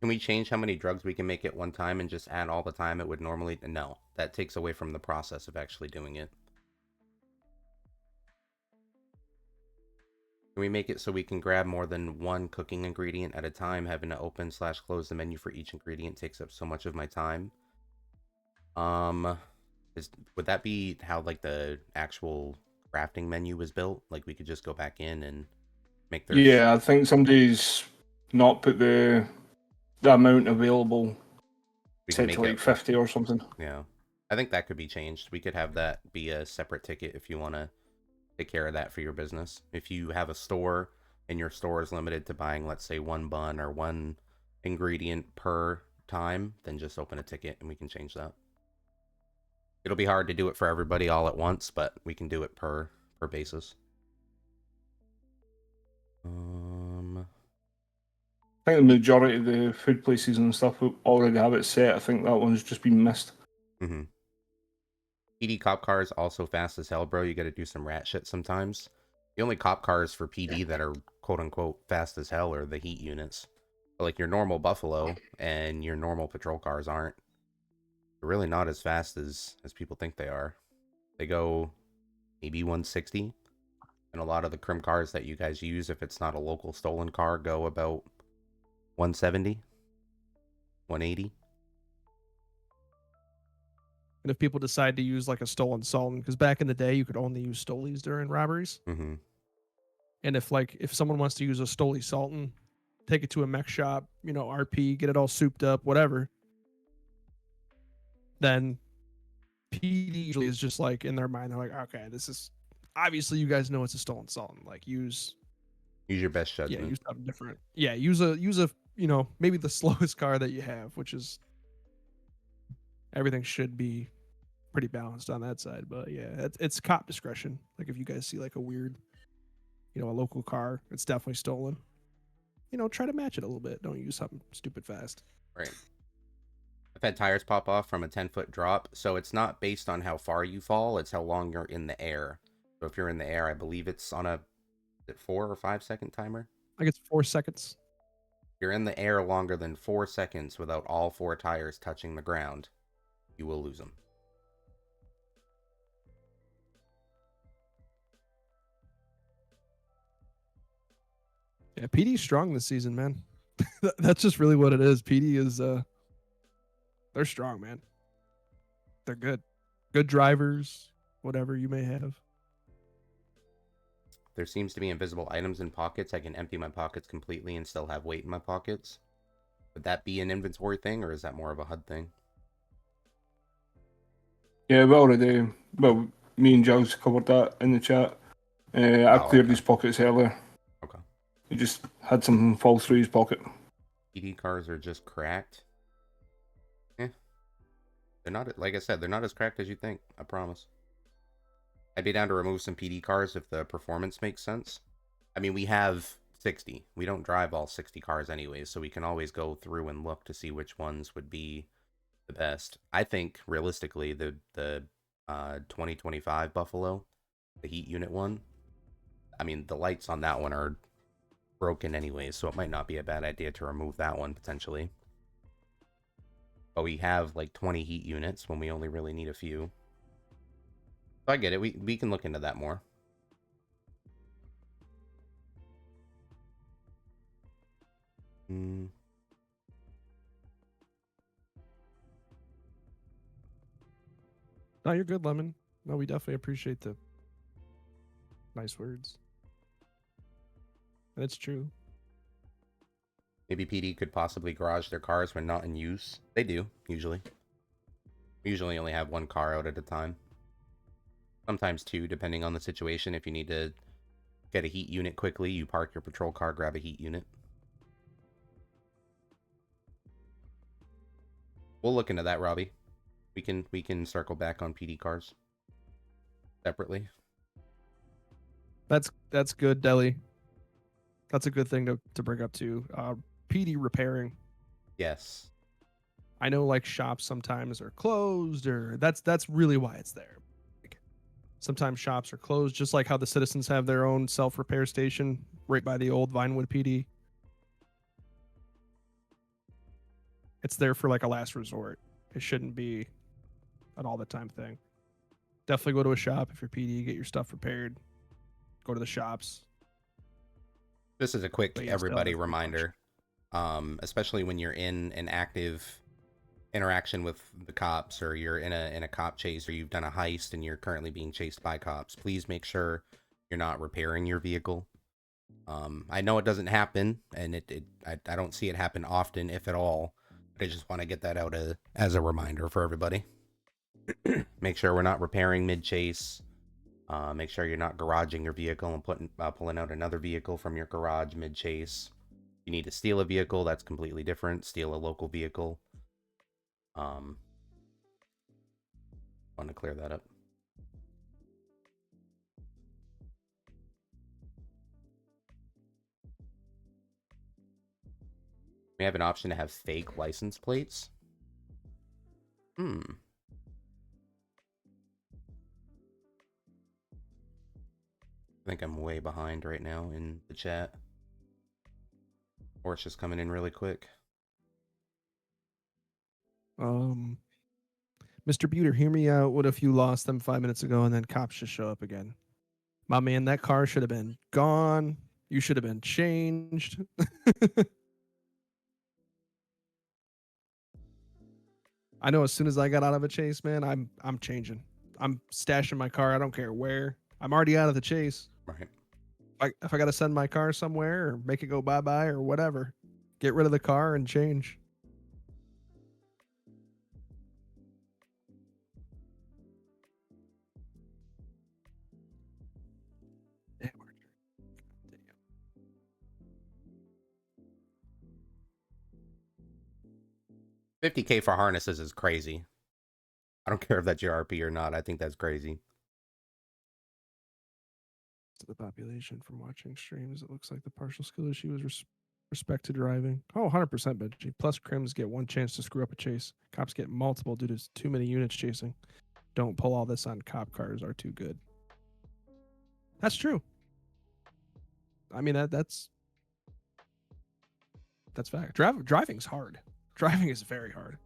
B: Can we change how many drugs we can make at one time and just add all the time it would normally? No, that takes away from the process of actually doing it. Can we make it so we can grab more than one cooking ingredient at a time? Having to open/close the menu for each ingredient takes up so much of my time. Would that be how like the actual crafting menu was built? Like we could just go back in and make their
C: Yeah, I think somebody's not put the amount available
B: we can
C: set
B: make
C: to like
B: it
C: 50 or something.
B: Yeah, I think that could be changed. We could have that be a separate ticket if you want to take care of that for your business. If you have a store and your store is limited to buying, let's say, one bun or one ingredient per time, then just open a ticket and we can change that. It'll be hard to do it for everybody all at once, but we can do it per basis.
C: I think the majority of the food places and stuff already have it set. I think that one's just been missed.
B: Mm-hmm. PD cop cars also fast as hell, bro. You got to do some rat shit sometimes. The only cop cars for PD that are quote unquote fast as hell are the heat units. But like your normal Buffalo and your normal patrol cars aren't. They're really not as fast as people think they are. They go maybe 160. And a lot of the crim cars that you guys use, if it's not a local stolen car, go about 170, 180.
A: and if people decide to use like a stolen Sultan, because back in the day you could only use Stolies during robberies,
B: Mm-hmm.
A: and if someone wants to use a Stoli Sultan, take it to a mech shop, RP, get it all souped up, whatever, then PD usually is just like in their mind, they're like, okay, this is obviously you guys know it's a stolen Sultan. Like use
B: your best judgment.
A: use something different. Yeah, use a maybe the slowest car that you have, which is everything should be pretty balanced on that side. But yeah, it's cop discretion. Like if you guys see like a weird, a local car, it's definitely stolen. Try to match it a little bit. Don't use something stupid fast.
B: Right. I've had tires pop off from a 10-foot drop, so it's not based on how far you fall, it's how long you're in the air. So if you're in the air, I believe it's on a 4 or 5 second timer.
A: I think it's 4 seconds.
B: If you're in the air longer than 4 seconds without all 4 tires touching the ground, you will lose them.
A: Yeah, PD's strong this season, man. That's just really what it is. PD is they're strong, man. They're good. Good drivers, whatever you may have.
B: There seems to be invisible items in pockets. I can empty my pockets completely and still have weight in my pockets. Would that be an inventory thing, or is that more of a HUD thing?
C: Yeah, me and Jugs covered that in the chat. I cleared his pockets earlier.
B: Okay.
C: He just had something fall through his pocket.
B: PD cars are just cracked. They're not, like I said, they're not as cracked as you think. I promise. I'd be down to remove some PD cars if the performance makes sense. I mean, we have 60. We don't drive all 60 cars anyways, so we can always go through and look to see which ones would be the best. I think, realistically, the 2025 Buffalo, the heat unit one, I mean, the lights on that one are broken anyways, so it might not be a bad idea to remove that one, potentially. But we have like 20 heat units when we only really need a few. So I get it. We can look into that more.
A: No, you're good, Lemon. No, we definitely appreciate the nice words. That's true.
B: Maybe PD could possibly garage their cars when not in use. They do, usually. We usually only have one car out at a time. Sometimes two, depending on the situation. If you need to get a heat unit quickly, you park your patrol car, grab a heat unit. We'll look into that, Robbie. We can circle back on PD cars separately.
A: That's good, Deli. That's a good thing to bring up too. PD repairing.
B: Yes.
A: I know like shops sometimes are closed, or that's really why it's there. Like, sometimes shops are closed, just like how the citizens have their own self-repair station right by the old Vinewood PD. It's there for like a last resort. It shouldn't be an all the time thing. Definitely go to a shop if you're PD, get your stuff repaired. Go to the shops.
B: This is a quick
A: But yeah,
B: everybody
A: still,
B: reminder. Especially when you're in an active interaction with the cops, or you're in a cop chase, or you've done a heist and you're currently being chased by cops, please make sure you're not repairing your vehicle. I know it doesn't happen, and I don't see it happen often, if at all. But I just want to get that out as a reminder for everybody. Make sure we're not repairing mid-chase. Make sure you're not garaging your vehicle and pulling out another vehicle from your garage mid-chase. You need to steal a vehicle, that's completely different. Steal a local vehicle. Want to clear that up. We have an option to have fake license plates. I think I'm way behind right now in the chat. Or it's just coming in really quick.
A: Mr. Buter, hear me out. What if you lost them 5 minutes ago and then cops just show up again? My man, that car should have been gone. You should have been changed. I know as soon as I got out of a chase, man, I'm changing. I'm stashing my car. I don't care where. I'm already out of the chase.
B: Right.
A: If I got to send my car somewhere or make it go bye-bye or whatever, get rid of the car and change. Damn, Archer. Damn.
B: 50K for harnesses is crazy. I don't care if that's your RP or not. I think that's crazy.
A: To the population from watching streams, it looks like the partial skill issue is respect to driving. Oh, 100% Benji. Plus crims get one chance to screw up a chase. Cops get multiple due to too many units chasing. Don't pull all this on cop cars are too good. That's true. I mean that's fact. Driving's hard. Driving is very hard.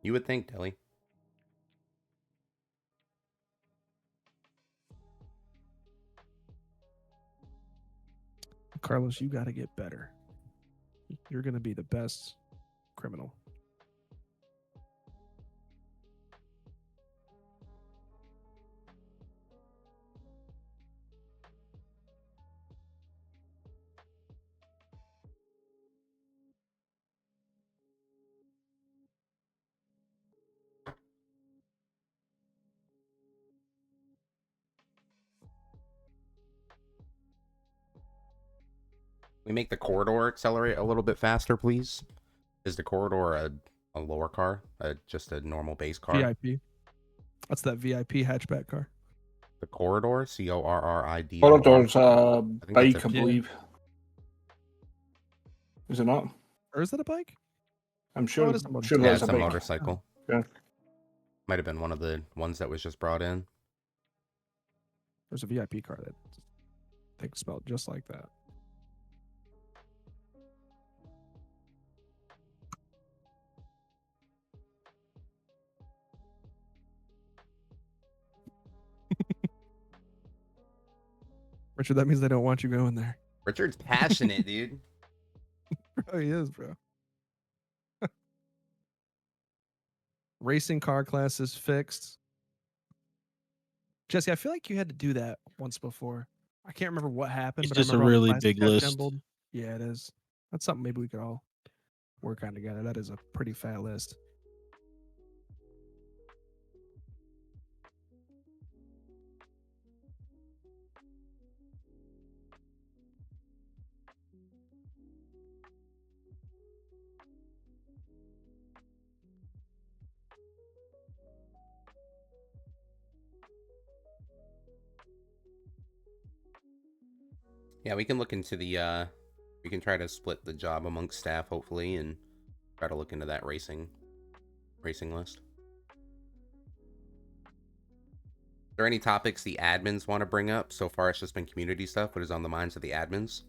B: You would think, Deli.
A: Carlos, you got to get better. You're going to be the best criminal.
B: We make the corridor accelerate a little bit faster, please. Is the corridor a lower car? Just a normal base car?
A: VIP. That's that VIP hatchback car.
B: The corridor? CORRID.
C: Corridor's a
B: think
C: bike,
B: that's
C: I
B: a-
C: believe. Is it not?
A: Or is that a bike?
C: I'm sure.
A: it is a motorcycle.
C: Sure,
B: Yeah,
C: that's
B: it's
C: a
B: a
C: bike.
B: motorcycle.
C: Yeah.
B: Might have been one of the ones that was just brought in.
A: There's a VIP car that I think spelled just like that. Richard, that means they don't want you going there.
B: Richard's passionate, dude.
A: Bro, he is, bro. Racing car class is fixed. Jesse, I feel like you had to do that once before. I can't remember what happened,
D: It's
A: but
D: just
A: I
D: a
A: remember all the
D: really
A: classes
D: big
A: got
D: list.
A: jumbled. Yeah, it is. That's something maybe we could all work on together. That is a pretty fat list.
B: Yeah, we can look into the we can try to split the job amongst staff hopefully and try to look into that racing list. Are there any topics the admins want to bring up? So far it's just been community stuff. What is on the minds of the admins?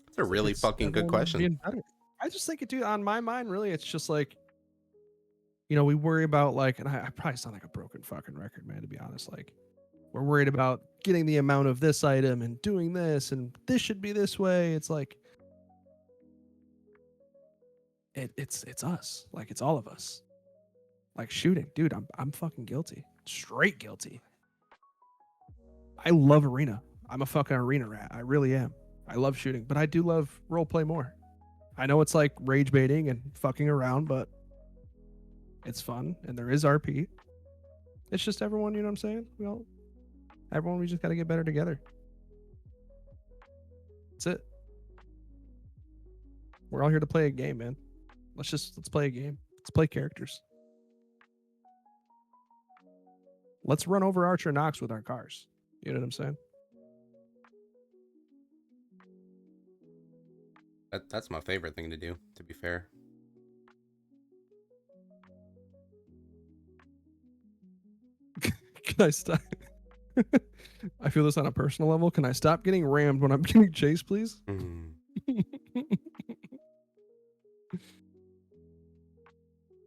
B: That's a really
A: It's
B: fucking good
A: everyone
B: question.
A: being better. I just think it, dude. On my mind, really, it's just like, you know, we worry about like, and I probably sound like a broken fucking record, man. To be honest, like, we're worried about getting the amount of this item and doing this, and this should be this way. It's like, it's us. Like, it's all of us. Like shooting, dude. I'm fucking guilty. Straight guilty. I love arena. I'm a fucking arena rat. I really am. I love shooting, but I do love role play more. I know it's like rage baiting and fucking around, but it's fun and there is RP. It's just everyone, you know what I'm saying? We just gotta get better together. That's it. We're all here to play a game, man. Let's play a game. Let's play characters. Let's run over Archer Knox with our cars. You know what I'm saying?
B: That's my favorite thing to do, to be fair.
A: Can I stop? I feel this on a personal level. Can I stop getting rammed when I'm getting chased, please?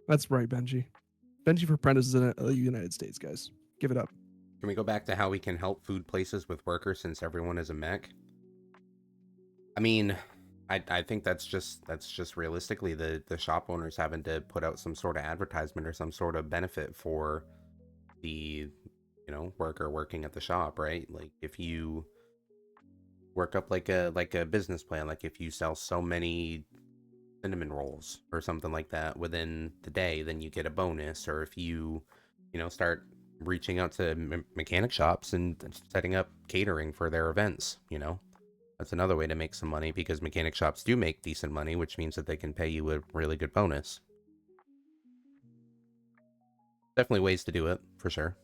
A: That's right, Benji. Benji for Prentice is in the United States, guys. Give it up.
B: Can we go back to how we can help food places with workers since everyone is a mech? I mean, I think that's just realistically the shop owners having to put out some sort of advertisement or some sort of benefit for the worker working at the shop, right? Like if you work up like a business plan, like if you sell so many cinnamon rolls or something like that within the day, then you get a bonus. Or if you start reaching out to mechanic shops and setting up catering for their events, that's another way to make some money because mechanic shops do make decent money, which means that they can pay you a really good bonus. Definitely ways to do it for sure.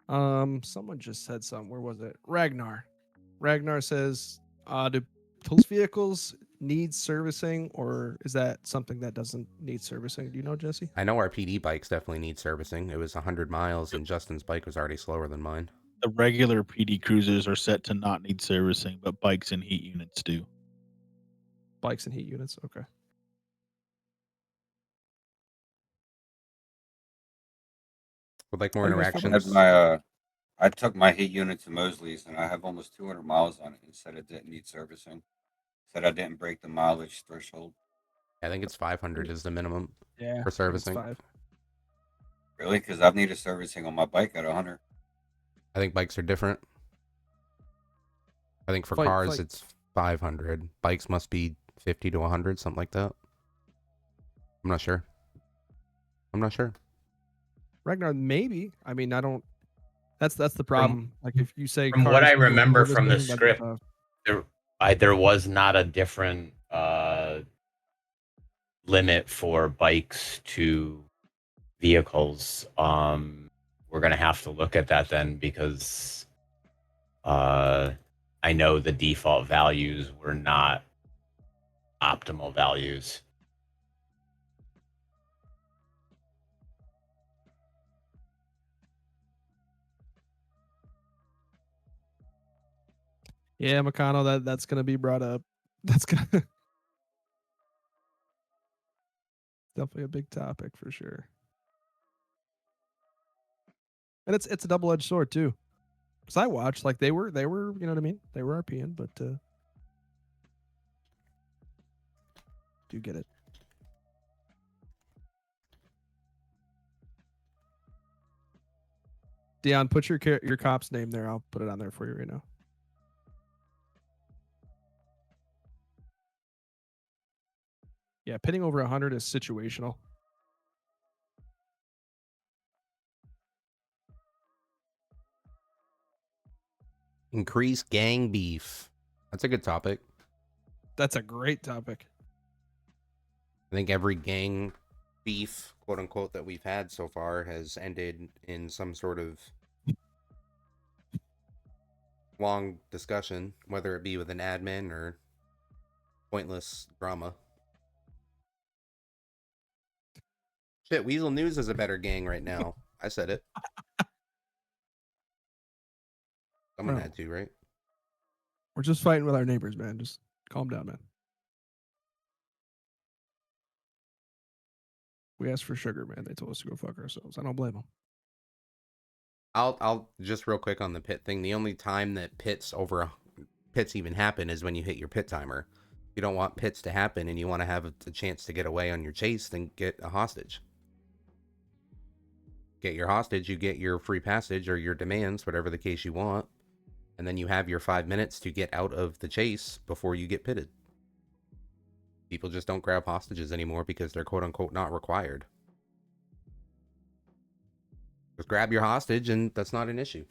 A: Someone just said something. Where was it? Ragnar says, do police vehicles need servicing, or is that something that doesn't need servicing? Do you know, Jesse?
B: I know our PD bikes definitely need servicing. It was 100 miles and Justin's bike was already slower than mine.
D: The regular PD cruisers are set to not need servicing, but bikes and heat units do.
A: Bikes and heat units, okay.
B: Would like more
A: How do you guys feel about
B: interactions.
G: I took my heat unit to Mosley's and I have almost 200 miles on it and said it didn't need servicing. Said I didn't break the mileage threshold.
B: I think it's 500 is the minimum
A: Yeah,
B: for servicing.
A: I think it's 5.
G: Really? Because I've needed servicing on my bike at 100.
B: I think bikes are different. I think for cars it's 500. Bikes must be 50 to 100, something like that. I'm not sure.
A: Ragnar, maybe. I mean, I don't. That's the problem. Like if you say
E: From
A: cars,
E: what I
A: you know,
E: remember
A: this
E: from the
A: thing, that'd be
E: script,
A: tough.
E: there was not a different limit for bikes to vehicles. We're gonna have to look at that then because I know the default values were not optimal values.
A: Yeah, Makano, that's gonna be brought up. That's gonna definitely a big topic for sure. And it's a double-edged sword too. Because I watched, like they were, you know what I mean? They were RPing, but do get it. Dion, put your cop's name there. I'll put it on there for you right now. Yeah, pitting over 100 is situational.
B: Increase gang beef. That's a good topic.
A: That's a great topic.
B: I think every gang beef, quote unquote, that we've had so far has ended in some sort of long discussion, whether it be with an admin or pointless drama. Shit, Weasel News is a better gang right now. I said it. Someone had to, right?
A: We're just fighting with our neighbors, man. Just calm down, man. We asked for sugar, man. They told us to go fuck ourselves. I don't blame them.
B: I'll just real quick on the pit thing. The only time that pits even happen is when you hit your pit timer. If you don't want pits to happen and you want to have a chance to get away on your chase, then get a hostage. Get your hostage, you get your free passage or your demands, whatever the case you want, and then you have your 5 minutes to get out of the chase before you get pitted. People just don't grab hostages anymore because they're quote unquote not required. Just grab your hostage and that's not an issue.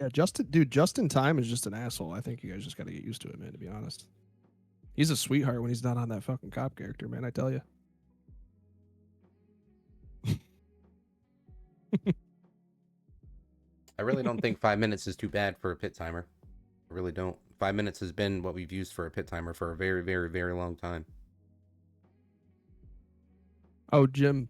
A: Yeah, Justin Time is just an asshole. I think you guys just got to get used to it, man, to be honest. He's a sweetheart when he's not on that fucking cop character, man, I tell you.
B: I really don't think 5 minutes is too bad for a pit timer. I really don't. 5 minutes has been what we've used for a pit timer for a very, very, very long time.
A: Oh, Jim.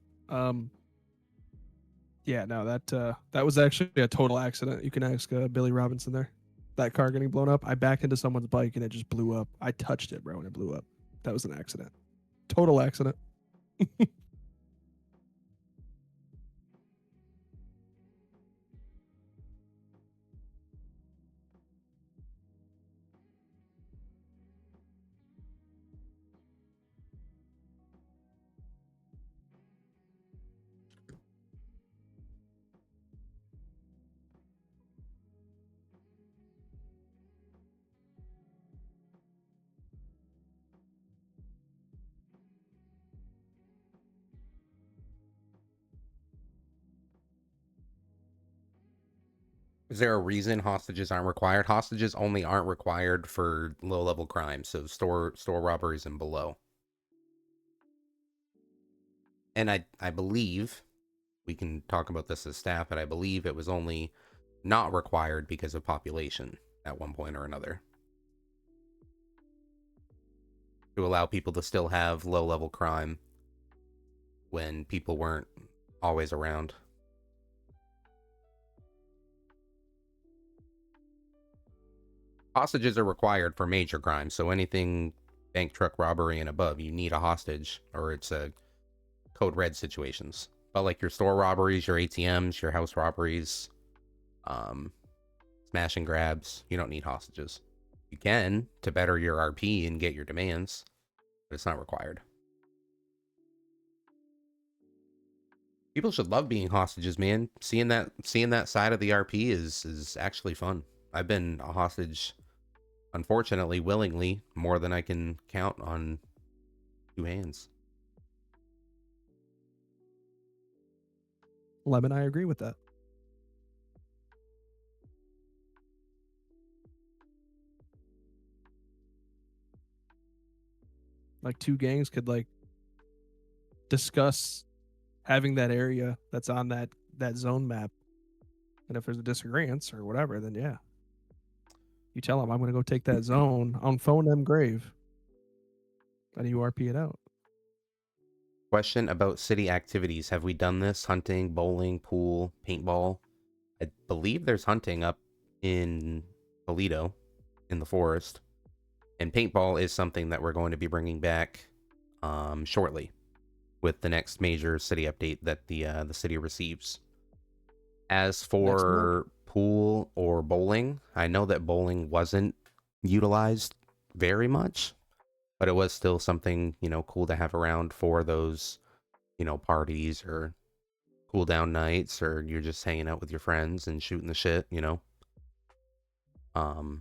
A: Yeah, no, that was actually a total accident. You can ask Billy Robinson there. That car getting blown up. I backed into someone's bike and it just blew up. I touched it, bro, and it blew up. That was an accident. Total accident.
B: Is there a reason hostages aren't required? Hostages only aren't required for low-level crimes, so store robberies and below. And I believe, we can talk about this as staff, but I believe it was only not required because of population at one point or another. To allow people to still have low-level crime when people weren't always around. Hostages are required for major crimes, so anything bank truck robbery and above, you need a hostage, or it's a code red situations. But like your store robberies, your ATMs, your house robberies, smash and grabs, you don't need hostages. You can to better your RP and get your demands, but it's not required. People should love being hostages, man. Seeing that side of the RP is actually fun. I've been a hostage, unfortunately, willingly, more than I can count on 2 hands.
A: Lemon, I agree with that. Like 2 gangs could like discuss having that area that's on that zone map, and if there's a disagreement or whatever, then yeah, you tell them I'm going to go take that zone on phone them grave, and you RP it out.
B: Question about city activities. Have we done this? Hunting, bowling, pool, paintball? I believe there's hunting up in Toledo in the forest. And paintball is something that we're going to be bringing back shortly with the next major city update that the city receives. As for pool or bowling. I know that bowling wasn't utilized very much, but it was still something, cool to have around for those, parties or cool down nights, or you're just hanging out with your friends and shooting the shit. Um,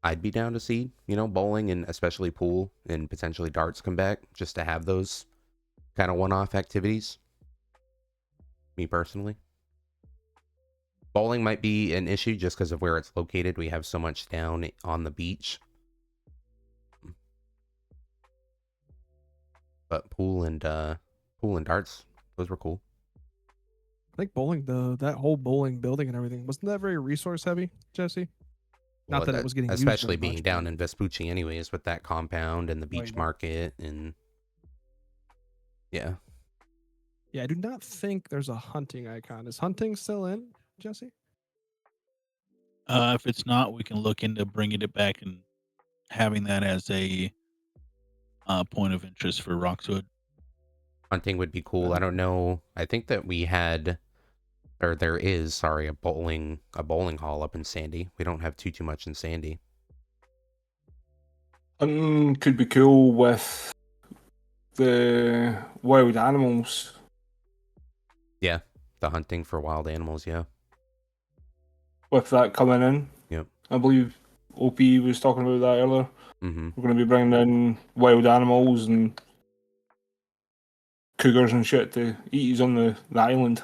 B: I'd be down to see, bowling and especially pool and potentially darts come back just to have those kind of one-off activities. Me personally. Bowling might be an issue just because of where it's located. We have so much down on the beach. But pool and darts, those were cool.
A: I think bowling, that whole bowling building and everything, wasn't that very resource heavy, Jesse? Not
B: Well,
A: that it was getting used
B: especially
A: very
B: being
A: much,
B: down
A: but-
B: in Vespucci anyways with that compound and the beach
A: yeah.
B: market and yeah.
A: Yeah, I do not think there's a hunting icon. Is hunting still in, Jesse?
D: If it's not, we can look into bringing it back and having that as a point of interest for Roxwood.
B: Hunting would be cool. I don't know. I think that we had, or there is, sorry, a bowling hall up in Sandy. We don't have too much in Sandy.
C: Hunting could be cool with the wild animals.
B: Yeah, the hunting for wild animals, yeah.
C: With that coming in.
B: Yep.
C: I believe OP was talking about that earlier.
B: Mm-hmm.
C: We're going to be bringing in wild animals and cougars and shit to eat on the island.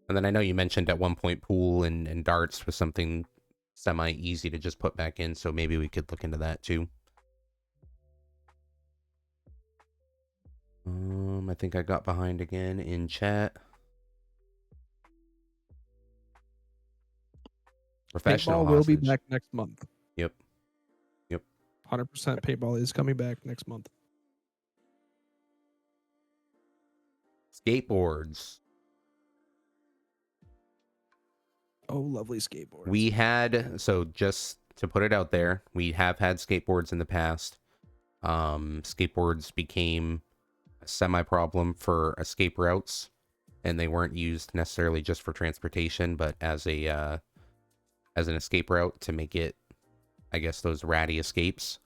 B: And then I know you mentioned at one point pool and darts was something semi-easy to just put back in, so maybe we could look into that too. I think I got behind again in chat. Professional
A: Paintball will be
B: hostage.
A: back next month.
B: Yep.
A: 100% paintball is coming back next month.
B: Skateboards.
A: Oh, lovely skateboards.
B: We had, so just to put it out there, we have had skateboards in the past. Skateboards became a semi-problem for escape routes, and they weren't used necessarily just for transportation, but as an escape route to make it, I guess, those ratty escapes.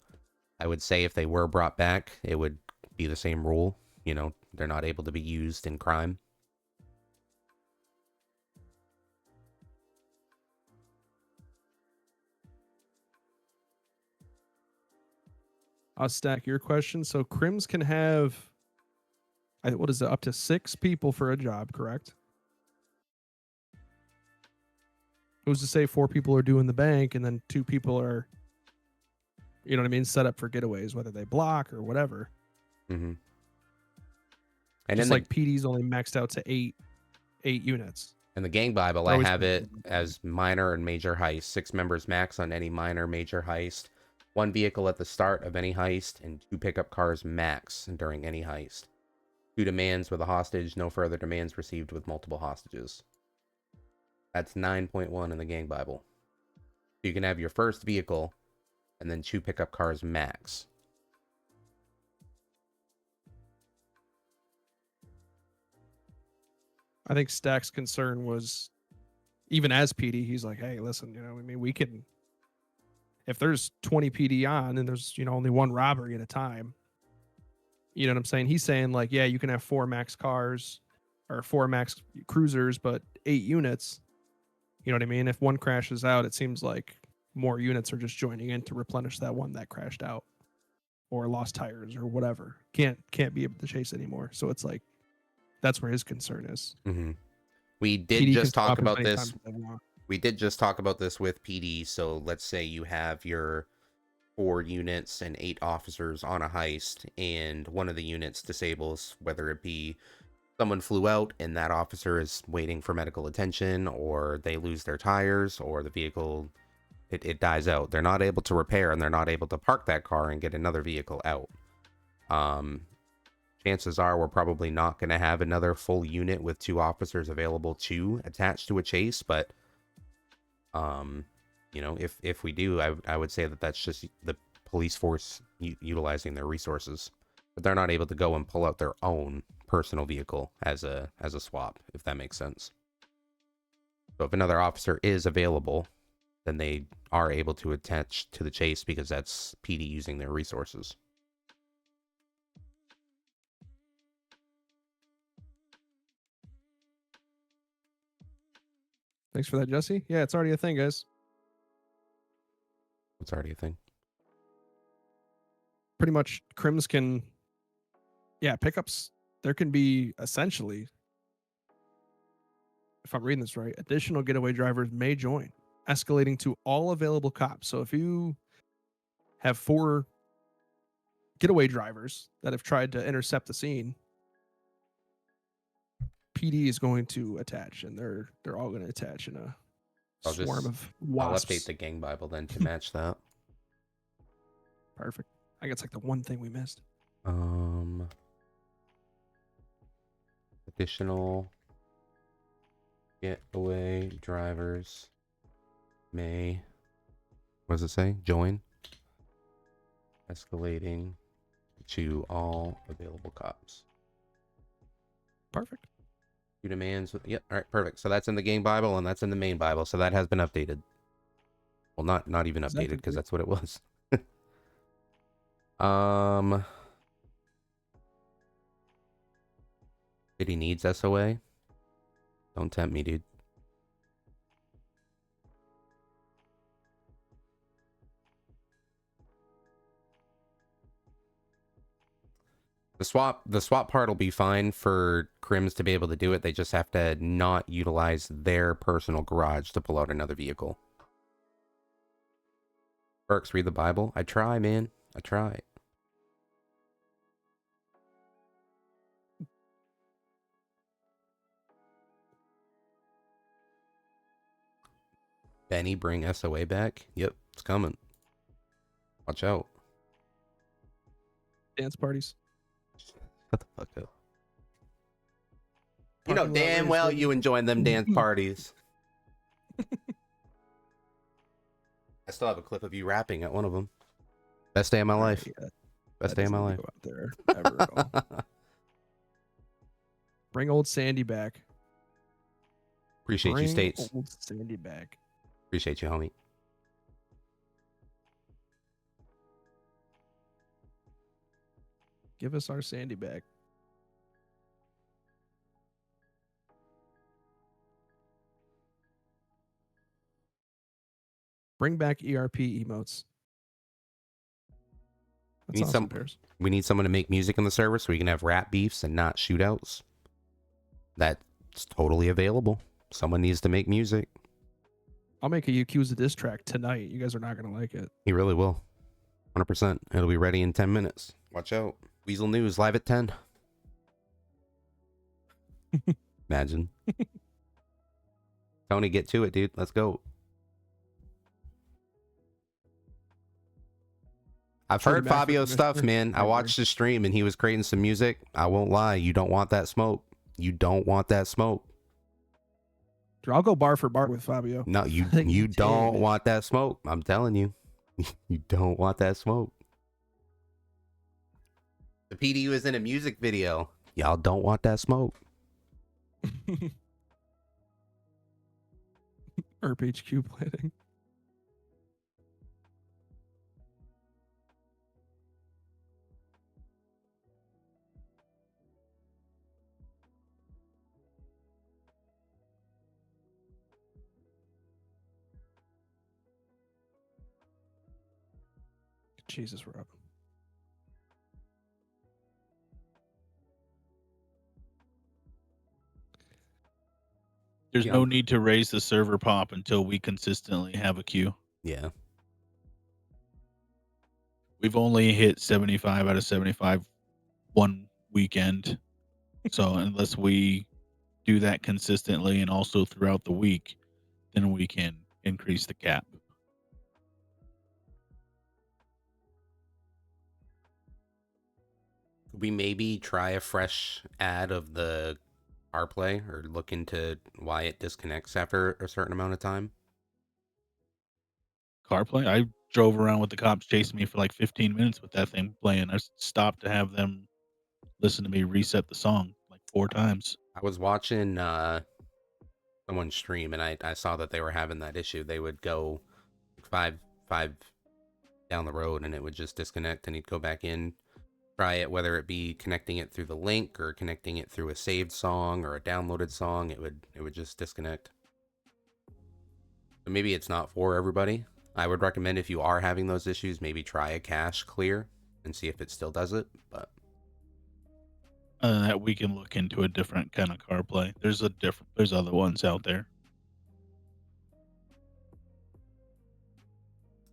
B: I would say if they were brought back, it would be the same rule. They're not able to be used in crime.
A: I'll stack your question. So Crims can have, what is it, up to 6 people for a job, correct? Who's to say 4 people are doing the bank and then 2 people are, you know what I mean, set up for getaways, whether they block or whatever.
B: Mm-hmm. And
A: just like PD's only maxed out to 8 units.
B: In the gang Bible, I have it as minor and major heist. 6 members max on any minor major heist. 1 vehicle at the start of any heist, and 2 pickup cars max during any heist. 2 demands with a hostage, no further demands received with multiple hostages. That's 9.1 in the gang Bible. So you can have your first vehicle, and then 2 pickup cars max.
A: I think Stack's concern was, even as PD, he's like, hey, listen, we can, if there's 20 PD on and there's, only 1 robbery at a time, you know what I'm saying? He's saying like, yeah, you can have 4 max cars or 4 max cruisers, but 8 units, you know what I mean? If 1 crashes out, it seems like more units are just joining in to replenish that one that crashed out or lost tires or whatever. Can't be able to chase anymore. So it's like, that's where his concern is.
B: Mm-hmm. We did
A: PD
B: just talk about this.
A: We
B: did just talk about this with PD. So let's say you have your 4 units and 8 officers on a heist, and one of the units disables, whether it be someone flew out and that officer is waiting for medical attention, or they lose their tires, or the vehicle, it dies out. They're not able to repair, and they're not able to park that car and get another vehicle out. Chances are we're probably not going to have another full unit with 2 officers available to attach to a chase, but if we do, I would say that that's just the police force utilizing their resources, but they're not able to go and pull out their own personal vehicle as a swap, if that makes sense. So if another officer is available, then they are able to attach to the chase because that's PD using their resources.
A: Thanks for that, Jesse. Yeah, it's already a thing, guys.
B: It's already a thing.
A: Pretty much, crims can, pickups. There can be essentially, if I'm reading this right, additional getaway drivers may join, escalating to all available cops. So if you have 4 getaway drivers that have tried to intercept the scene, PD is going to attach, and they're all going to attach in a swarm of wasps.
B: I'll update the gang Bible then to match that.
A: Perfect. I think it's like the one thing we missed.
B: Additional getaway drivers may, what does it say? Join. Escalating to all available cops.
A: Perfect.
B: Two demands. Yep. All right. Perfect. So that's in the gang Bible and that's in the main Bible. So that has been updated. Well, not even updated because that's what it was. City needs SOA. Don't tempt me, dude. The swap part will be fine for crims to be able to do it. They just have to not utilize their personal garage to pull out another vehicle. Burks, read the Bible. I try, man. I try. Benny, bring SOA back. Yep, it's coming. Watch out.
A: Dance parties.
B: Shut the fuck up. You know damn well you enjoying them dance parties. I still have a clip of you rapping at one of them. Best day of my life. Best day of my life.
A: Go out there ever at all. Bring old Sandy back.
B: Appreciate you, States.
A: Old Sandy back.
B: Appreciate you, homie.
A: Give us our Sandy back. Bring back ERP emotes. That's awesome, Bears.
B: We need someone to make music in the server so we can have rap beefs and not shootouts. That's totally available. Someone needs to make music.
A: I'll make a Yakuza diss track tonight. You guys are not going to like it.
B: He really will. 100%. It'll be ready in 10 minutes. Watch out. Weasel News live at 10. Imagine. Tony, get to it, dude. Let's go. I've heard Fabio's stuff, man. I watched his stream and he was creating some music. I won't lie. You don't want that smoke. You don't want that smoke.
A: I'll go bar for bar with Fabio.
B: No, you don't want that smoke. I'm telling you. You don't want that smoke. The PD was in a music video. Y'all don't want that smoke.
A: HQ planning. Jesus, we're up.
D: There's no need to raise the server pop until we consistently have a queue.
B: Yeah.
D: We've only hit 75 out of 75 one weekend. So unless we do that consistently and also throughout the week, then we can increase the cap.
B: We maybe try a fresh ad of the CarPlay or look into why it disconnects after a certain amount of time.
D: CarPlay? I drove around with the cops chasing me for like 15 minutes with that thing playing. I stopped to have them listen to me reset the song like 4 times.
B: I was watching someone's stream and I saw that they were having that issue. They would go five down the road and it would just disconnect, and he'd go back in, try it, whether it be connecting it through the link or connecting it through a saved song or a downloaded song. It would just disconnect. So maybe it's not for everybody. I would recommend, if you are having those issues, maybe try a cache clear and see if it still does it. But
D: that we can look into a different kind of CarPlay. There's other ones out there.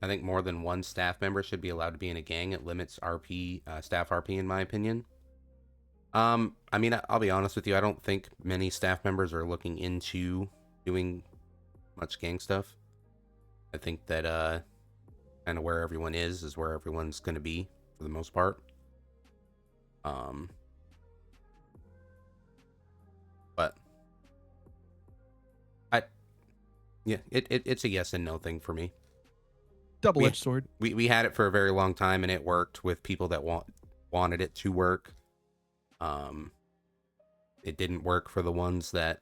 B: I think more than one staff member should be allowed to be in a gang. It limits RP, staff RP, in my opinion. I mean, I'll be honest with you. I don't think many staff members are looking into doing much gang stuff. I think that kind of where everyone is where everyone's going to be for the most part. But it's a yes and no thing for me.
A: Double-edged sword.
B: We had it for a very long time, and it worked with people that wanted it to work. It didn't work for the ones that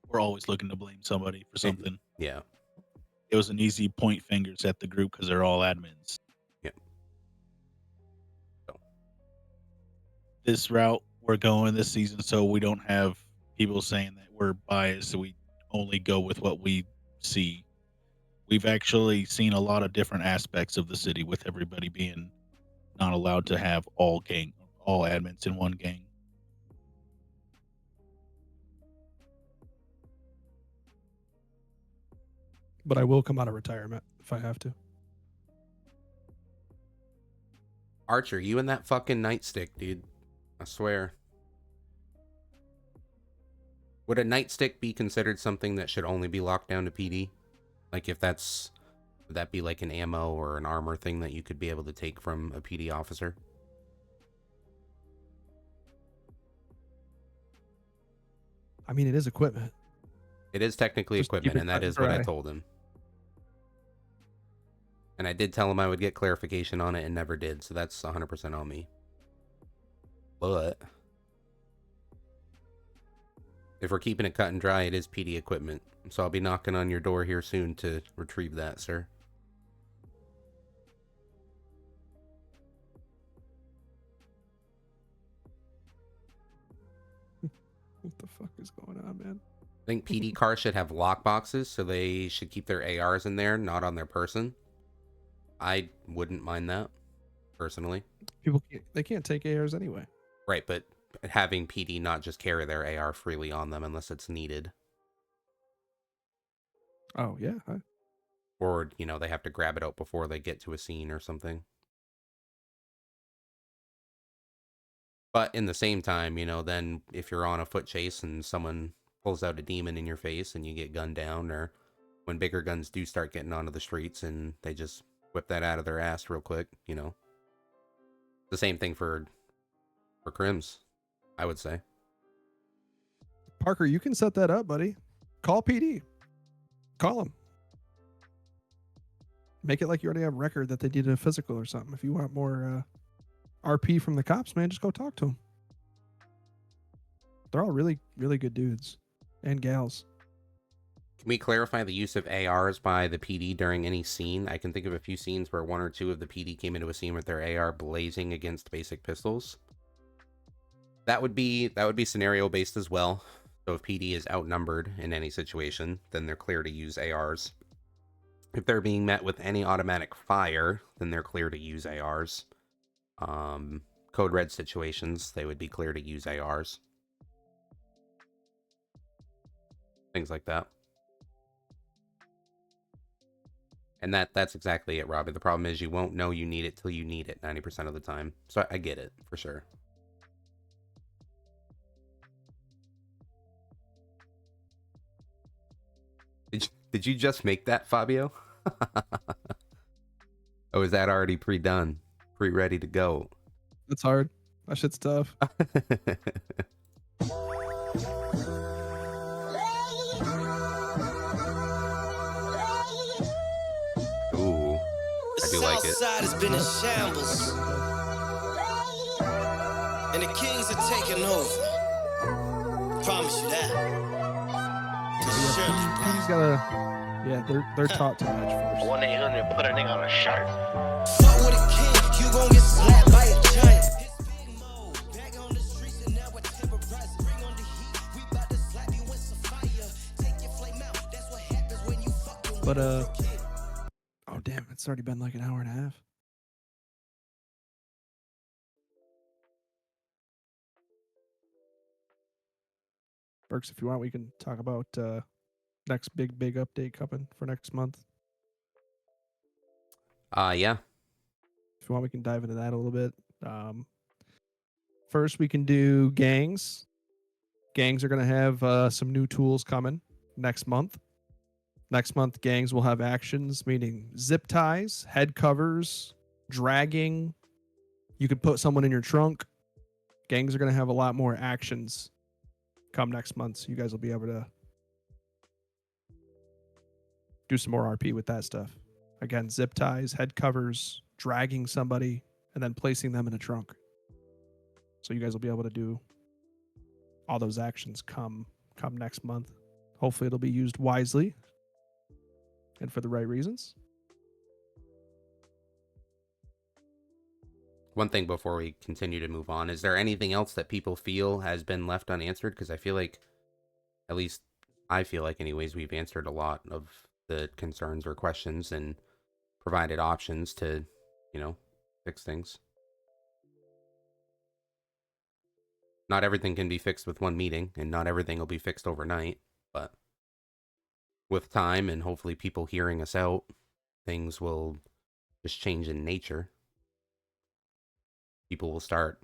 D: We're always looking to blame somebody for something.
B: Yeah.
D: It was an easy point fingers at the group because they're all admins.
B: Yeah. So.
D: This route we're going this season, so we don't have people saying that we're biased, so we only go with what we see. We've actually seen a lot of different aspects of the city, with everybody being not allowed to have all admins in one gang.
A: But I will come out of retirement if I have to.
B: Archer, you and that fucking nightstick, dude. I swear. Would a nightstick be considered something that should only be locked down to PD? Like, would that be like an ammo or an armor thing that you could be able to take from a PD officer?
A: I mean, it is equipment.
B: It is technically
A: Just keep
B: equipment,
A: it
B: and that
A: cut and
B: is what I
A: dry.
B: told him. And I did tell him I would get clarification on it and never did, so that's 100% on me. But if we're keeping it cut and dry, it is PD equipment. So I'll be knocking on your door here soon to retrieve that, sir.
A: What the fuck is going on, man?
B: I think PD cars should have lock boxes, so they should keep their ARs in there, not on their person. I wouldn't mind that, personally.
A: People they can't take ARs anyway.
B: Right, but having PD not just carry their AR freely on them unless it's needed.
A: Oh yeah.
B: Or, they have to grab it out before they get to a scene or something. But in the same time, then if you're on a foot chase and someone pulls out a demon in your face and you get gunned down, or when bigger guns do start getting onto the streets and they just whip that out of their ass real quick, The same thing for crims, I would say.
A: Parker, you can set that up, buddy. Call PD. Call them. Make it like you already have record that they did a physical or something. If you want more RP from the cops, man, just go talk to them. They're all really, really good dudes and gals.
B: Can we clarify the use of ARs by the PD during any scene? I can think of a few scenes where one or two of the PD came into a scene with their AR blazing against basic pistols. That would be scenario based as well. So if PD is outnumbered in any situation, then they're clear to use ARs. If they're being met with any automatic fire, then they're clear to use ARs. Code red situations, they would be clear to use ARs. Things like that. And that's exactly it, Robbie. The problem is you won't know you need it till you need it 90% of the time. So I get it, for sure. Did you just make that, Fabio? Oh, is that already pre-done? Pre-ready to go?
A: That's hard. That shit's tough.
B: Ooh, I do like it.
H: Southside has been in shambles, and the kings are taking over. Promise you that. For surely,
A: He's
H: bro.
A: gotta. Yeah, they're taught to match first.
I: 1-800 put a nigga on a shirt.
H: Fuck with a king, you gon' get slapped by a giant. His spin mode, back on the streets and now we're terrorizing. Bring on the heat, we bout to slap you with some fire. Take your flame out, that's what happens when you fucking
A: But
H: with a kid.
A: oh damn, it's already been like an hour and a half. Burks, if you want, we can talk about next big update coming for next month.
B: Yeah.
A: If you want, we can dive into that a little bit. First, we can do gangs. Gangs are going to have some new tools coming next month. Next month, gangs will have actions, meaning zip ties, head covers, dragging. You could put someone in your trunk. Gangs are going to have a lot more actions come next month, so you guys will be able to do some more RP with that stuff. Again, zip ties, head covers, dragging somebody, and then placing them in a trunk. So you guys will be able to do all those actions come next month. Hopefully it'll be used wisely and for the right reasons.
B: One thing before we continue to move on, is there anything else that people feel has been left unanswered? Because I feel like, at least I feel like anyways, we've answered a lot of the concerns or questions and provided options to, fix things. Not everything can be fixed with one meeting, and not everything will be fixed overnight, but with time and hopefully people hearing us out, things will just change in nature. People will start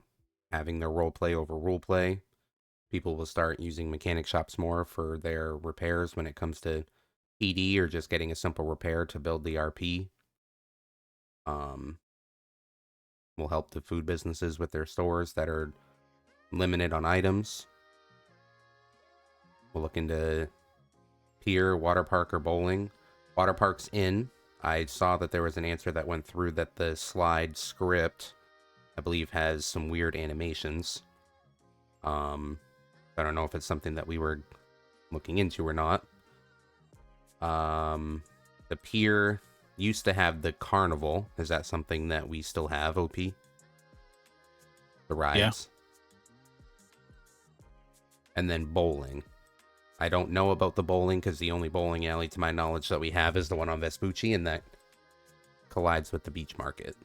B: having their role play over rule play. People will start using mechanic shops more for their repairs when it comes to PD or just getting a simple repair to build the RP. Will help the food businesses with their stores that are limited on items. We'll look into pier, water park, or bowling. Water park's in. I saw that there was an answer that went through that the slide script, I believe, has some weird animations. I don't know if it's something that we were looking into or not. The pier used to have the carnival. Is that something that we still have, OP? The rides? Yeah. And then bowling. I don't know about the bowling because the only bowling alley to my knowledge that we have is the one on Vespucci, and that collides with the beach market.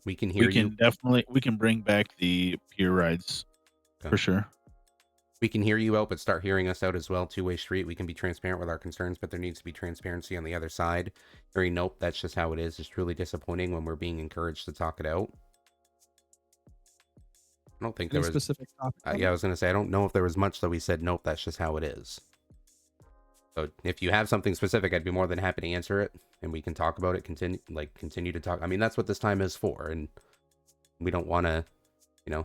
B: We can hear you.
D: We can bring back the pier rides for sure.
B: We can hear you out, but start hearing us out as well. Two-way street. We can be transparent with our concerns, but there needs to be transparency on the other side. Hearing nope, that's just how it is. It's truly disappointing when we're being encouraged to talk it out. I don't think there was
A: specific topic.
B: Yeah, I was gonna say I don't know if there was much that we said nope, that's just how it is. So if you have something specific, I'd be more than happy to answer it, and we can talk about it. Continue to talk. I mean, that's what this time is for, and we don't want to,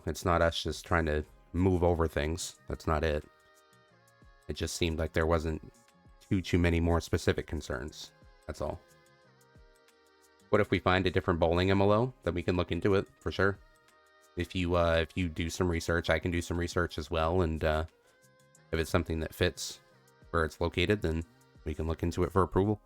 B: it's not us just trying to move over things. That's not it. It just seemed like there wasn't too many more specific concerns. That's all. What if we find a different bowling MLO? Then we can look into it for sure. If you do some research, I can do some research as well, and if it's something that fits where it's located, then we can look into it for approval.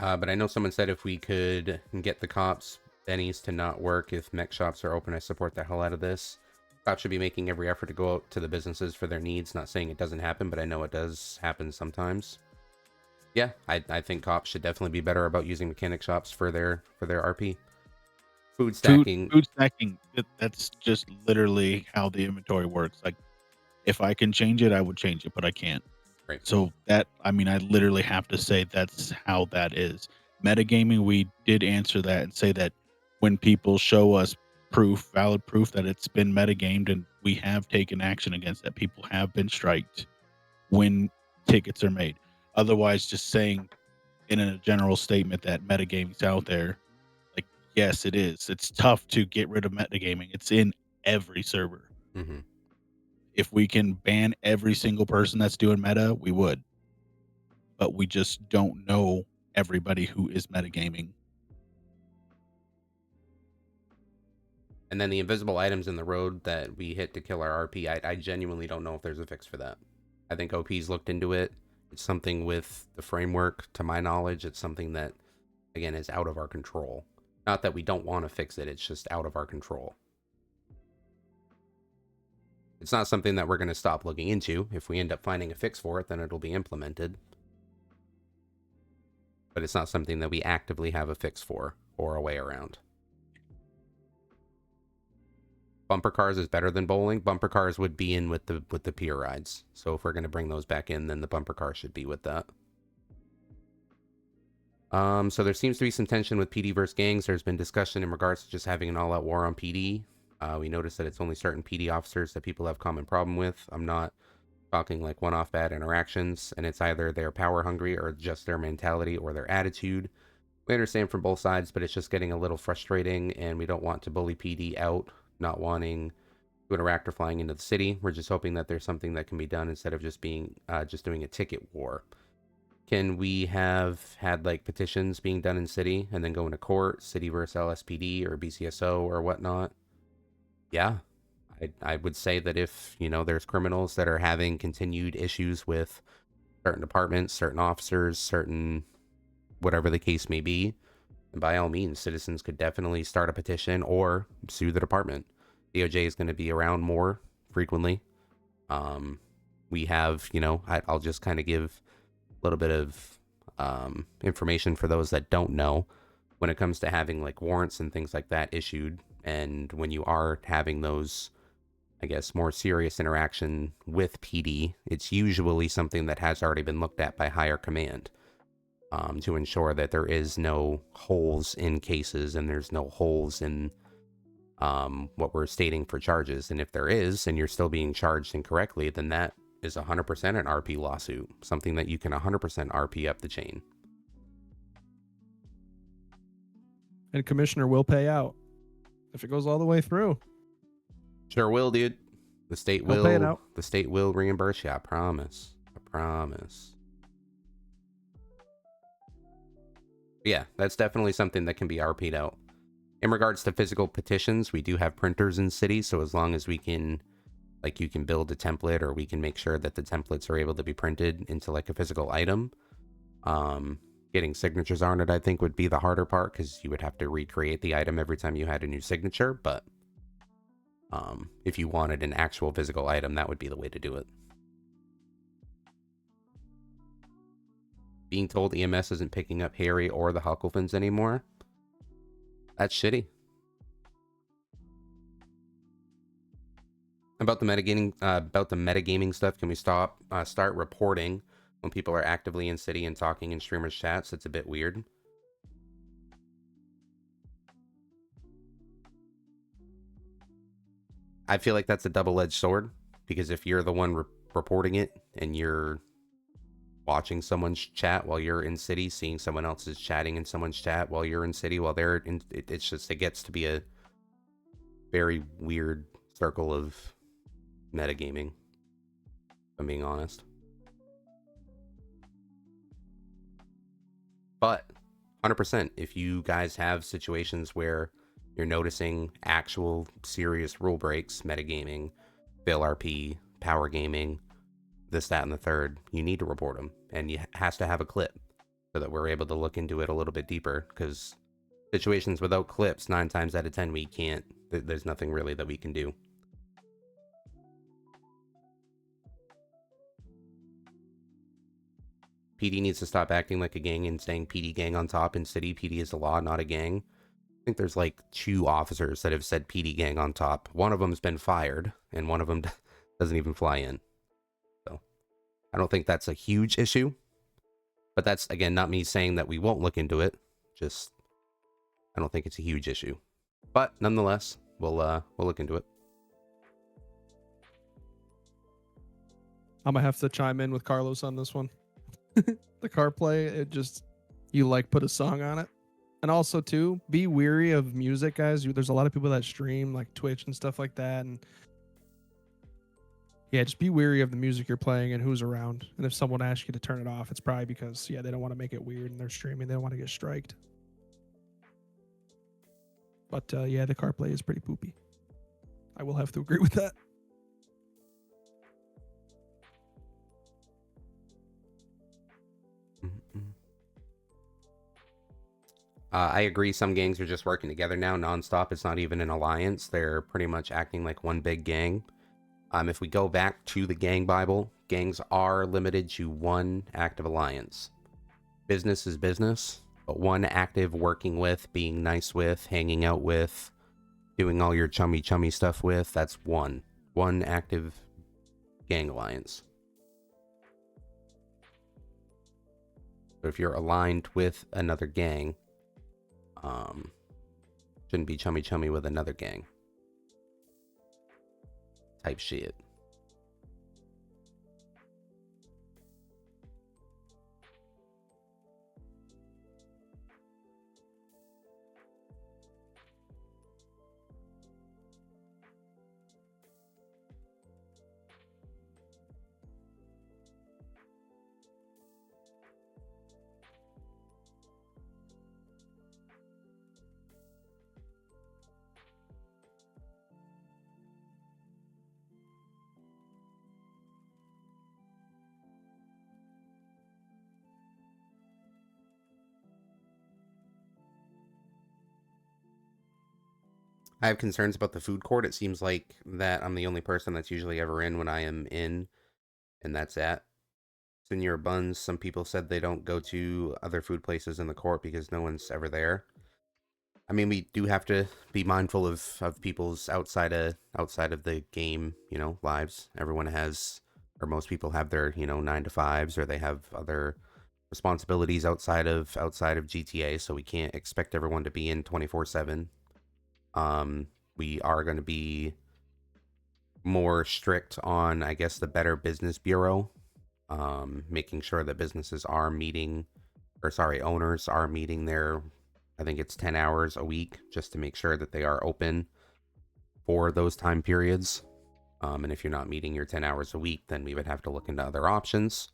B: But I know someone said if we could get the cops' bennies to not work if mech shops are open, I support the hell out of this. Cops should be making every effort to go out to the businesses for their needs. Not saying it doesn't happen, but I know it does happen sometimes. Yeah, I think cops should definitely be better about using mechanic shops for their RP. Food stacking.
D: Food stacking. That's just literally how the inventory works. Like, if I can change it, I would change it, but I can't.
B: Right.
D: So I literally have to say that's how that is. Metagaming, we did answer that and say that when people show us valid proof that it's been metagamed, and we have taken action against that, people have been striked when tickets are made. Otherwise, just saying in a general statement that metagaming's out there. Like, yes, it is. It's tough to get rid of metagaming. It's in every server.
B: Mm-hmm.
D: If we can ban every single person that's doing meta, we would. But we just don't know everybody who is metagaming.
B: And then the invisible items in the road that we hit to kill our RP, I genuinely don't know if there's a fix for that. I think OP's looked into it. It's something with the framework, to my knowledge. It's something that, again, is out of our control. Not that we don't want to fix it, it's just out of our control. It's not something that we're going to stop looking into. If we end up finding a fix for it, then it'll be implemented. But it's not something that we actively have a fix for or a way around. Bumper cars is better than bowling. Bumper cars would be in with the pier rides. So if we're going to bring those back in, then the bumper car should be with that. So there seems to be some tension with PD versus gangs. There's been discussion in regards to just having an all-out war on PD. We noticed that it's only certain PD officers that people have common problem with. I'm not talking like one-off bad interactions, and it's either they're power hungry or just their mentality or their attitude. We understand from both sides, but it's just getting a little frustrating, and we don't want to bully PD out, not wanting to interact or flying into the city. We're just hoping that there's something that can be done instead of just being just doing a ticket war. Can we have had like petitions being done in city and then go into court, city versus LSPD or BCSO or whatnot? Yeah, I would say that if, you know, there's criminals that are having continued issues with certain departments, certain officers, certain whatever the case may be, and by all means, citizens could definitely start a petition or sue the department. DOJ is going to be around more frequently. We have, you know, I'll just kind of give a little bit of information for those that don't know. When it comes to having like warrants and things like that issued, and when you are having those, I guess, more serious interaction with PD, it's usually something that has already been looked at by higher command. To ensure that there is no holes in cases and there's no holes in what we're stating for charges. And if there is, and you're still being charged incorrectly, then that is 100% an RP lawsuit, something that you can 100% RP up the chain.
A: And commissioner will pay out if it goes all the way through.
B: Sure will, dude. The state
A: He'll pay it
B: will.
A: out.
B: The state will reimburse you. I promise. I promise. Yeah, that's definitely something that can be RP'd out. In regards to physical petitions, we do have printers in cities, so as long as we can, like, you can build a template, or we can make sure that the templates are able to be printed into like a physical item. Getting signatures on it, I think, would be the harder part, because you would have to recreate the item every time you had a new signature. But if you wanted an actual physical item, that would be the way to do it. Being told EMS isn't picking up Harry or the Hucklephins anymore, that's shitty. About the metagaming stuff, can we start reporting when people are actively in city and talking in streamers chats? It's a bit weird. I feel like that's a double-edged sword, because if you're the one reporting it and you're watching someone's chat while you're in city, seeing someone else is chatting in someone's chat while you're in city, while they're in, it gets to be a very weird circle of metagaming, if I'm being honest. But 100%, if you guys have situations where you're noticing actual serious rule breaks, metagaming, fail RP, power gaming, this, that, and the third, you need to report them, and you has to have a clip so that we're able to look into it a little bit deeper, because situations without clips, 9 times out of 10, we can't, there's nothing really that we can do. PD needs to stop acting like a gang and saying PD gang on top in city. PD is a law, not a gang. I think there's like 2 officers that have said PD gang on top. One of them's been fired, and one of them doesn't even fly in. So I don't think that's a huge issue. But that's, again, not me saying that we won't look into it. Just, I don't think it's a huge issue. But nonetheless, we'll look into it.
A: I'm gonna have to chime in with Carlos on this one. The car play, it just, you like put a song on it. And also too, be weary of music, guys. There's a lot of people that stream like Twitch and stuff like that, and yeah, just be weary of the music you're playing and who's around. And if someone asks you to turn it off, it's probably because they don't want to make it weird and they're streaming. They don't want to get striked. But yeah, the CarPlay is pretty poopy. I will have to agree with that.
B: I agree. Some gangs are just working together now nonstop. It's not even an alliance. They're pretty much acting like one big gang. If we go back to the gang Bible, gangs are limited to one active alliance. Business is business, but one active working with, being nice with, hanging out with, doing all your chummy stuff with, that's one active gang alliance. So if you're aligned with another gang, shouldn't be chummy with another gang type shit. I have concerns about the food court. It seems like that I'm the only person that's usually ever in when I am in, and that's at Senor Buns. Some people said they don't go to other food places in the court because no one's ever there. I mean, we do have to be mindful of people's outside of the game, lives. Everyone has, or most people have their, 9 to 5s, or they have other responsibilities outside of GTA, so we can't expect everyone to be in 24/7. We are going to be more strict on, I guess, the Better Business Bureau, making sure that businesses are meeting, owners are meeting their, I think it's 10 hours a week, just to make sure that they are open for those time periods. And if you're not meeting your 10 hours a week, then we would have to look into other options.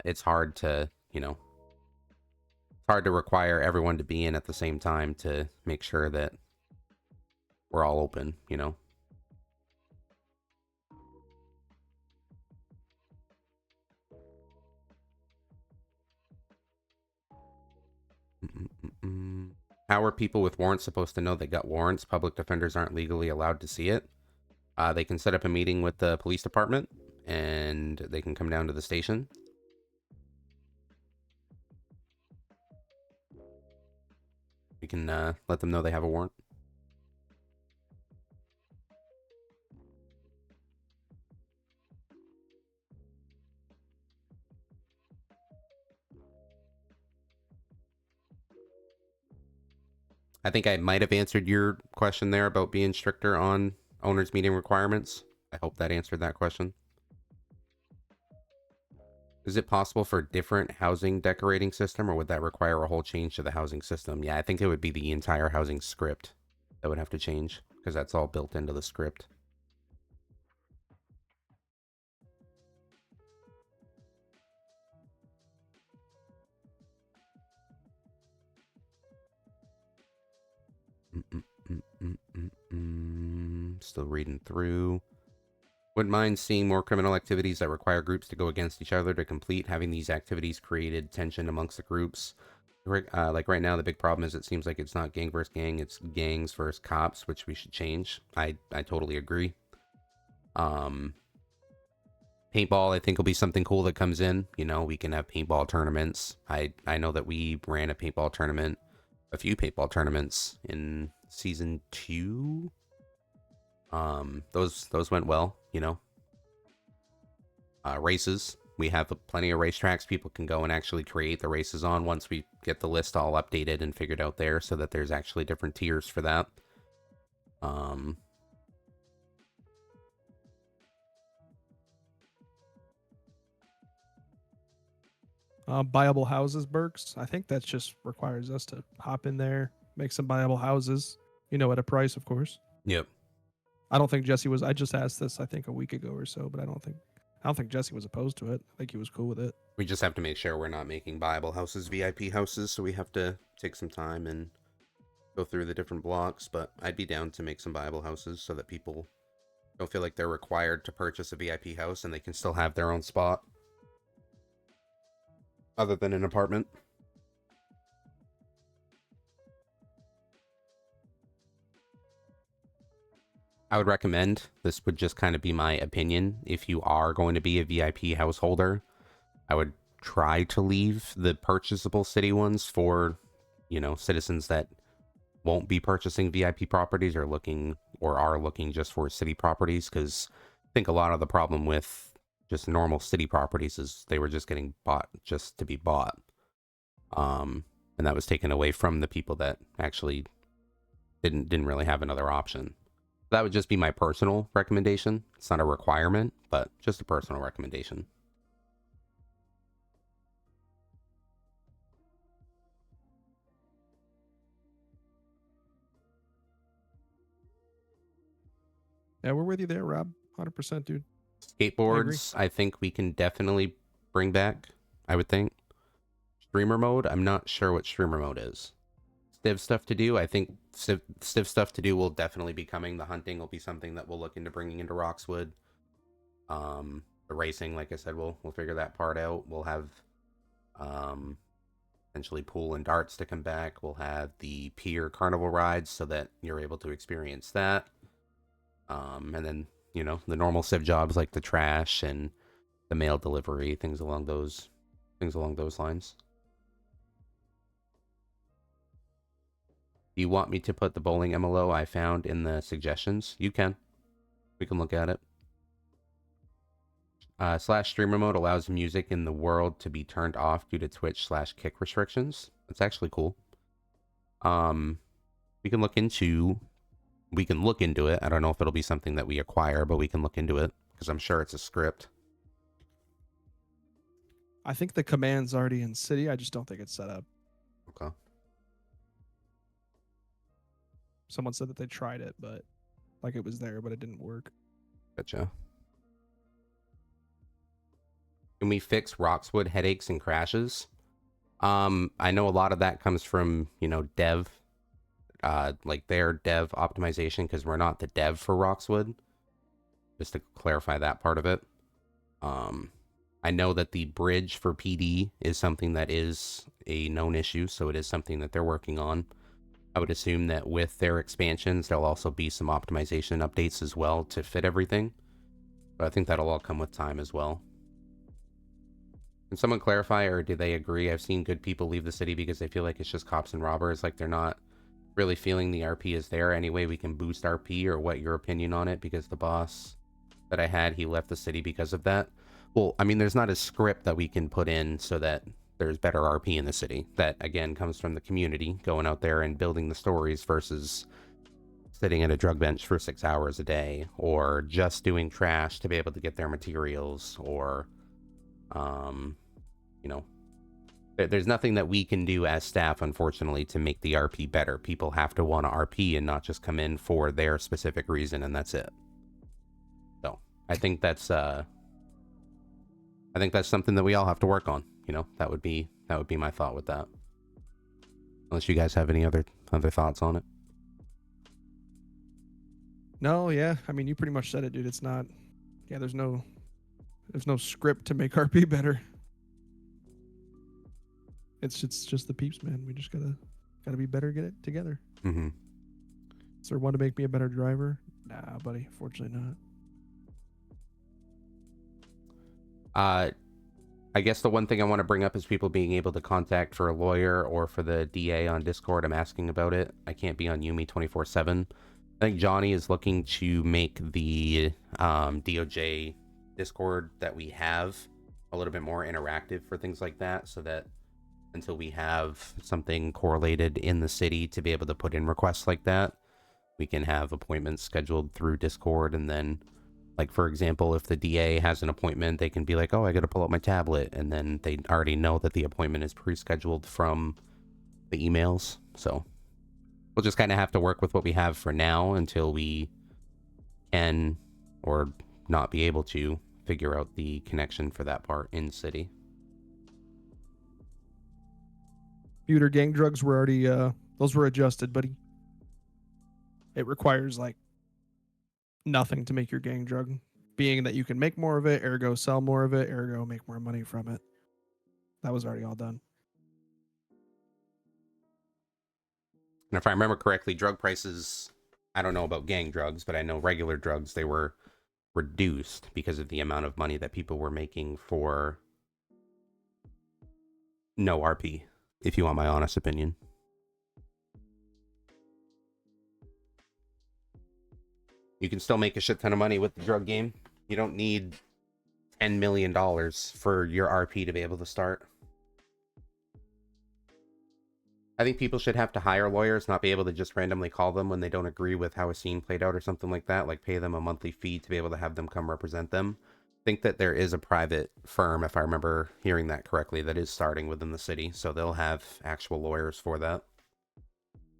B: It's hard to, require everyone to be in at the same time to make sure that we're all open, How are people with warrants supposed to know they got warrants? Public defenders aren't legally allowed to see it. They can set up a meeting with the police department, and they can come down to the station. We can let them know they have a warrant. I think I might have answered your question there about being stricter on owners meeting requirements. I hope that answered that question. Is it possible for a different housing decorating system, or would that require a whole change to the housing system? Yeah, I think it would be the entire housing script that would have to change, because that's all built into the script. Still reading through. Wouldn't mind seeing more criminal activities that require groups to go against each other to complete. Having these activities created tension amongst the groups. Like right now, the big problem is it seems like it's not gang versus gang, it's gangs versus cops, which we should change. I totally agree. Paintball, I think, will be something cool that comes in. We can have paintball tournaments. I know that we ran a paintball tournament, a few paintball tournaments in season 2. Those went well, races. We have plenty of racetracks people can go and actually create the races on once we get the list all updated and figured out there, so that there's actually different tiers for that.
A: Buyable houses, Burks. I think that just requires us to hop in there, make some buyable houses. At a price, of course.
B: Yep.
A: I don't think Jesse was. I just asked this, I think, a week ago or so, but I don't think Jesse was opposed to it. I think he was cool with it.
B: We just have to make sure we're not making buyable houses VIP houses, so we have to take some time and go through the different blocks, but I'd be down to make some buyable houses so that people don't feel like they're required to purchase a VIP house and they can still have their own spot other than an apartment. I would recommend, this would just kind of be my opinion, if you are going to be a VIP householder, I would try to leave the purchasable city ones for, citizens that won't be purchasing VIP properties or are looking just for city properties, because I think a lot of the problem with just normal city properties is they were just getting bought just to be bought. And that was taken away from the people that actually didn't really have another option. That would just be my personal recommendation. It's not a requirement, but just a personal recommendation.
A: Yeah, we're with you there, Rob. 100%, dude.
B: Skateboards, I think we can definitely bring back, I would think. Streamer mode, I'm not sure what streamer mode is. Civ stuff to do, I think Civ stuff to do will definitely be coming. The hunting will be something that we'll look into bringing into Roxwood. The racing, like I said, we'll figure that part out. We'll have potentially pool and darts to come back. We'll have the pier carnival rides so that you're able to experience that. And then, the normal Civ jobs like the trash and the mail delivery, things along those lines. Do you want me to put the bowling MLO I found in the suggestions? You can. We can look at it. / streamer mode allows music in the world to be turned off due to Twitch / kick restrictions. That's actually cool. We can look into it. I don't know if it'll be something that we acquire, but we can look into it because I'm sure it's a script.
A: I think the command's already in city. I just don't think it's set up.
B: Okay.
A: Someone said that they tried it, but like it was there, but it didn't work.
B: Gotcha. Can we fix Roxwood headaches and crashes? I know a lot of that comes from, dev, like their dev optimization, because we're not the dev for Roxwood. Just to clarify that part of it. I know that the bridge for PD is something that is a known issue, so it is something that they're working on. I would assume that with their expansions, there'll also be some optimization updates as well to fit everything. But I think that'll all come with time as well. Can someone clarify, or do they agree? I've seen good people leave the city because they feel like it's just cops and robbers, like they're not really feeling the RP is there. Anyway, we can boost RP, or what your opinion on it, because the boss that I had, he left the city because of that. Well, I mean, there's not a script that we can put in so that there's better RP in the city. That, again, comes from the community going out there and building the stories versus sitting at a drug bench for 6 hours a day, or just doing trash to be able to get their materials, or, there's nothing that we can do as staff, unfortunately, to make the RP better. People have to want to RP and not just come in for their specific reason, and that's it. So, I think that's something that we all have to work on. That would be my thought with that. Unless you guys have any other thoughts on it.
A: No, yeah. I mean, you pretty much said it, dude. It's not. Yeah, there's no script to make RP better. It's just the peeps, man. We just gotta be better, get it together.
B: Mm-hmm.
A: Is there one to make me a better driver? Nah, buddy. Fortunately not.
B: I guess the one thing I want to bring up is people being able to contact for a lawyer or for the DA on Discord. I'm asking about it. I can't be on Yumi 24/7. I think Johnny is looking to make the DOJ Discord that we have a little bit more interactive for things like that, so that until we have something correlated in the city to be able to put in requests like that, we can have appointments scheduled through Discord and then Like, for example, if the DA has an appointment, they can be like, oh, I got to pull out my tablet. And then they already know that the appointment is pre-scheduled from the emails. So we'll just kind of have to work with what we have for now until we can or not be able to figure out the connection for that part in city.
A: Computer gang drugs were already, those were adjusted, buddy. It requires like nothing to make your gang drug, being that you can make more of it, ergo sell more of it, ergo make more money from it. That was already all done.
B: And if I remember correctly, drug prices, I don't know about gang drugs, but I know regular drugs, they were reduced because of the amount of money that people were making for no RP, if you want my honest opinion. You can still make a shit ton of money with the drug game. You don't need $10 million for your RP to be able to start. I think people should have to hire lawyers, not be able to just randomly call them when they don't agree with how a scene played out or something like that, like pay them a monthly fee to be able to have them come represent them. I think that there is a private firm, if I remember hearing that correctly, that is starting within the city, so they'll have actual lawyers for that.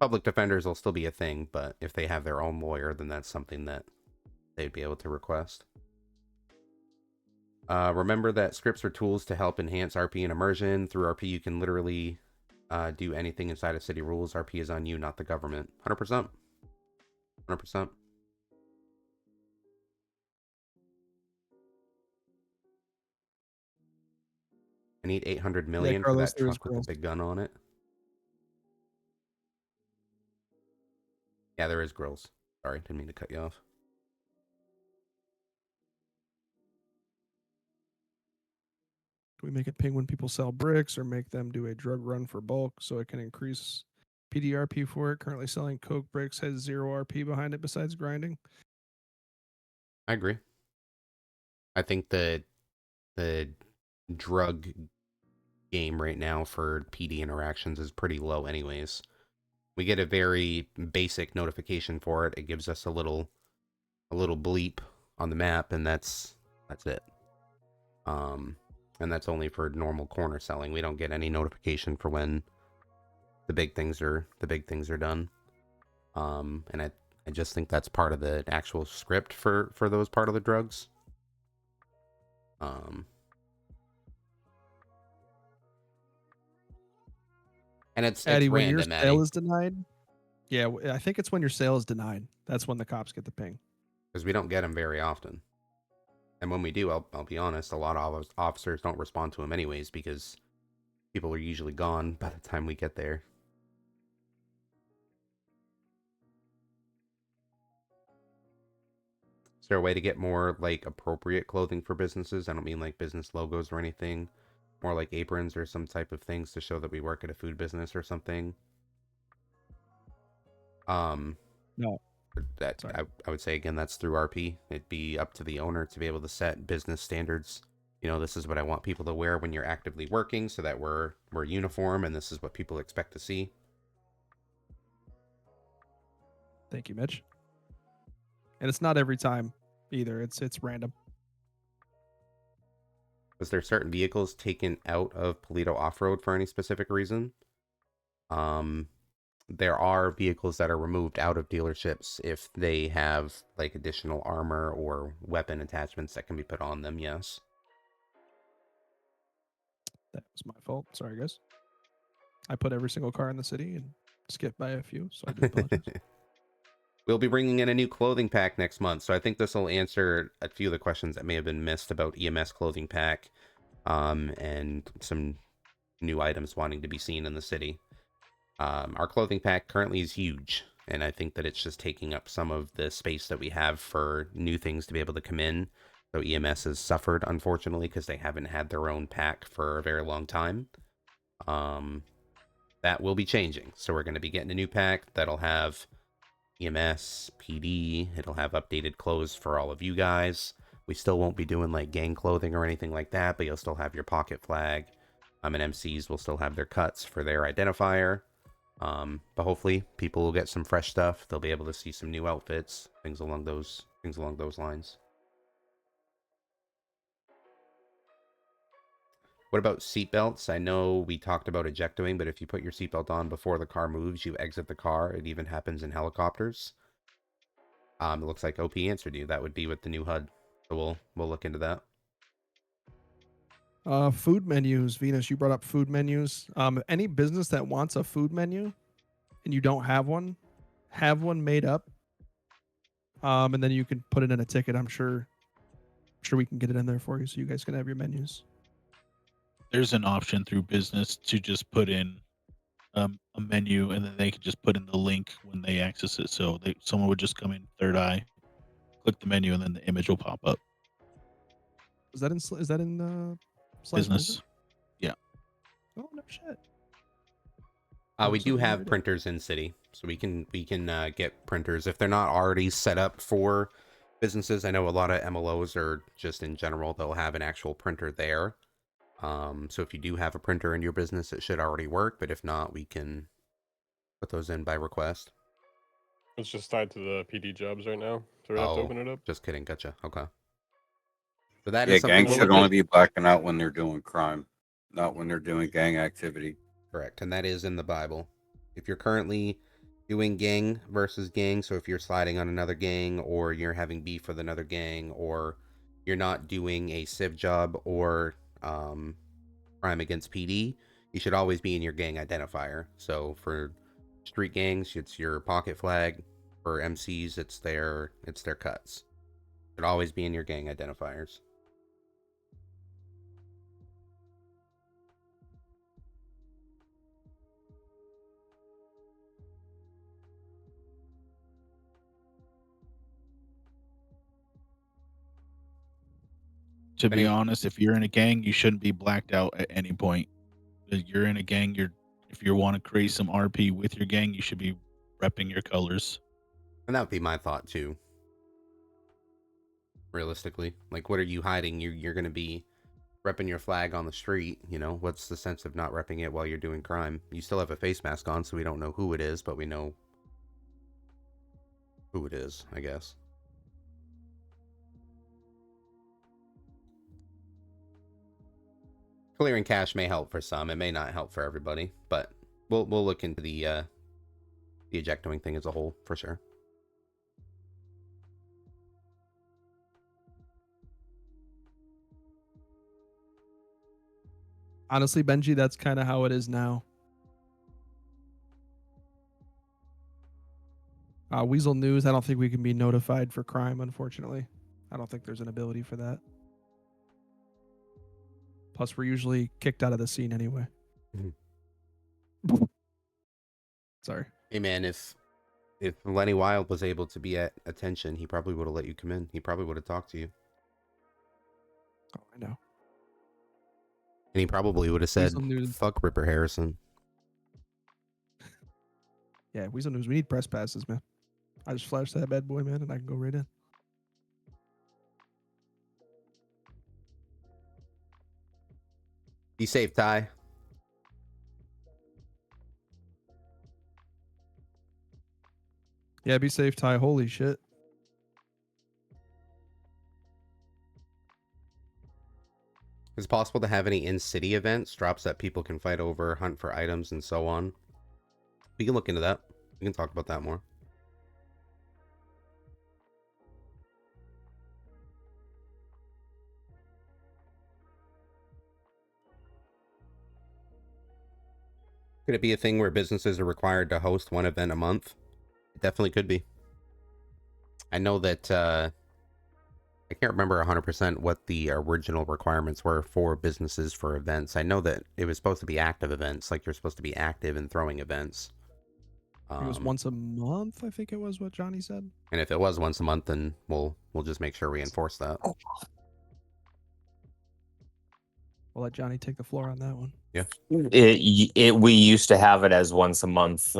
B: Public defenders will still be a thing, but if they have their own lawyer, then that's something that they'd be able to request. Remember that scripts are tools to help enhance RP and immersion. Through RP, you can literally do anything inside of city rules. RP is on you, not the government. 100%. 100%. I need 800 million for
A: Carlos,
B: that
A: there is
B: truck with
A: grills.
B: the big gun on it. Yeah, there is grills. Sorry, didn't mean to cut you off.
A: Do we make it ping when people sell bricks or make them do a drug run for bulk so it can increase PDRP for it? Currently selling coke bricks has 0 RP behind it besides grinding.
B: I agree. I think the drug game right now for PD interactions is pretty low anyways. We get a very basic notification for it. It gives us a little bleep on the map, and that's it. And that's only for normal corner selling. We don't get any notification for when the big things are done. And I just think that's part of the actual script for those part of the drugs. And it's
A: Eddie, when your
B: random,
A: sale
B: Eddie,
A: is denied, yeah, I think it's when your sale is denied. That's when the cops get the ping.
B: because we don't get them very often. And when we do, I'll be honest, a lot of officers don't respond to them anyways because people are usually gone by the time we get there. Is there a way to get more like appropriate clothing for businesses? I don't mean like business logos or anything. More like aprons or some type of things to show that we work at a food business or something.
A: No.
B: That I would say again, that's through RP. It'd be up to the owner to be able to set business standards. You know, this is what I want people to wear when you're actively working, so that we're uniform, and this is what people expect to see.
A: Thank you, Mitch. And it's not every time either. It's random.
B: Was there certain vehicles taken out of Polito Off-Road for any specific reason? There are vehicles that are removed out of dealerships if they have like additional armor or weapon attachments that can be put on them, yes.
A: That was my fault. Sorry, guys. I put every single car in the city and skipped by a few, so I do apologize.
B: We'll be bringing in a new clothing pack next month, so I think this will answer a few of the questions that may have been missed about EMS clothing pack, and some new items wanting to be seen in the city. Our clothing pack currently is huge, and I think that it's just taking up some of the space that we have for new things to be able to come in. So EMS has suffered, unfortunately, because they haven't had their own pack for a very long time. That will be changing. So we're going to be getting a new pack that'll have EMS, PD, it'll have updated clothes for all of you guys. We still won't be doing like gang clothing or anything like that, but you'll still have your pocket flag. And MCs will still have their cuts for their identifier. But hopefully people will get some fresh stuff. They'll be able to see some new outfits, things along those lines. What about seatbelts? I know we talked about ejecting, but if you put your seatbelt on before the car moves, you exit the car. It even happens in helicopters. It looks like OP answered you. That would be with the new HUD. So we'll look into that.
A: Food menus, Venus. You brought up food menus. Any business that wants a food menu and you don't have one made up. And then you can put it in a ticket. I'm sure we can get it in there for you, so you guys can have your menus.
D: There's an option through business to just put in a menu, and then they could just put in the link when they access it. So someone would just come in third eye, click the menu, and then the image will pop up.
A: Is that in
D: business? Yeah.
A: Oh no shit.
B: We do have printers in city, so we can get printers if they're not already set up for businesses. I know a lot of MLOs are just in general, they'll have an actual printer there. So if you do have a printer in your business, it should already work, but if not, we can put those in by request.
J: It's just tied to the PD jobs right now, so we have to open it up.
B: Just kidding, gotcha. Okay. So that
G: yeah,
B: is something
G: gangs should only be blacking out when they're doing crime, not when they're doing gang activity.
B: Correct, and that is in the Bible. If you're currently doing gang versus gang, so if you're sliding on another gang, or you're having beef with another gang, or you're not doing a civ job or crime against PD, you should always be in your gang identifier. So for street gangs, it's your pocket flag. For MCs, it's their cuts. It should always be in your gang identifiers.
D: To be honest, if you're in a gang, you shouldn't be blacked out at any point. If you're in a gang, if you want to create some RP with your gang, you should be repping your colors.
B: And that would be my thought too. Realistically, like, what are you hiding? You're going to be repping your flag on the street. You know, what's the sense of not repping it while you're doing crime? You still have a face mask on, so we don't know who it is, but we know who it is, I guess. Clearing cache may help for some. It may not help for everybody, but we'll look into the ejecting thing as a whole for sure.
A: Honestly, Benji, that's kind of how it is now. Weasel News, I don't think we can be notified for crime, unfortunately. I don't think there's an ability for that. Plus, we're usually kicked out of the scene anyway. Sorry.
B: Hey man, if Lenny Wild was able to be at attention, he probably would have let you come in. He probably would have talked to you.
A: Oh, I know.
B: And he probably would have said, "Fuck Ripper Harrison."
A: Yeah, Weasel News. We need press passes, man. I just flash that bad boy, man, and I can go right in.
B: Be safe, Ty.
A: Yeah, be safe, Ty. Holy shit.
B: Is it possible to have any in-city events, drops that people can fight over, hunt for items, and so on? We can look into that. We can talk about that more. Could it be a thing where businesses are required to host one event a month? It definitely could be. I know that I can't remember 100% what the original requirements were for businesses for events. I know that it was supposed to be active events, like you're supposed to be active in throwing events.
A: It was once a month, I think it was what Johnny said.
B: And if it was once a month, then we'll just make sure we enforce that.
A: We'll let Johnny take the floor on that one.
B: Yeah.
E: We used to have it as once a month.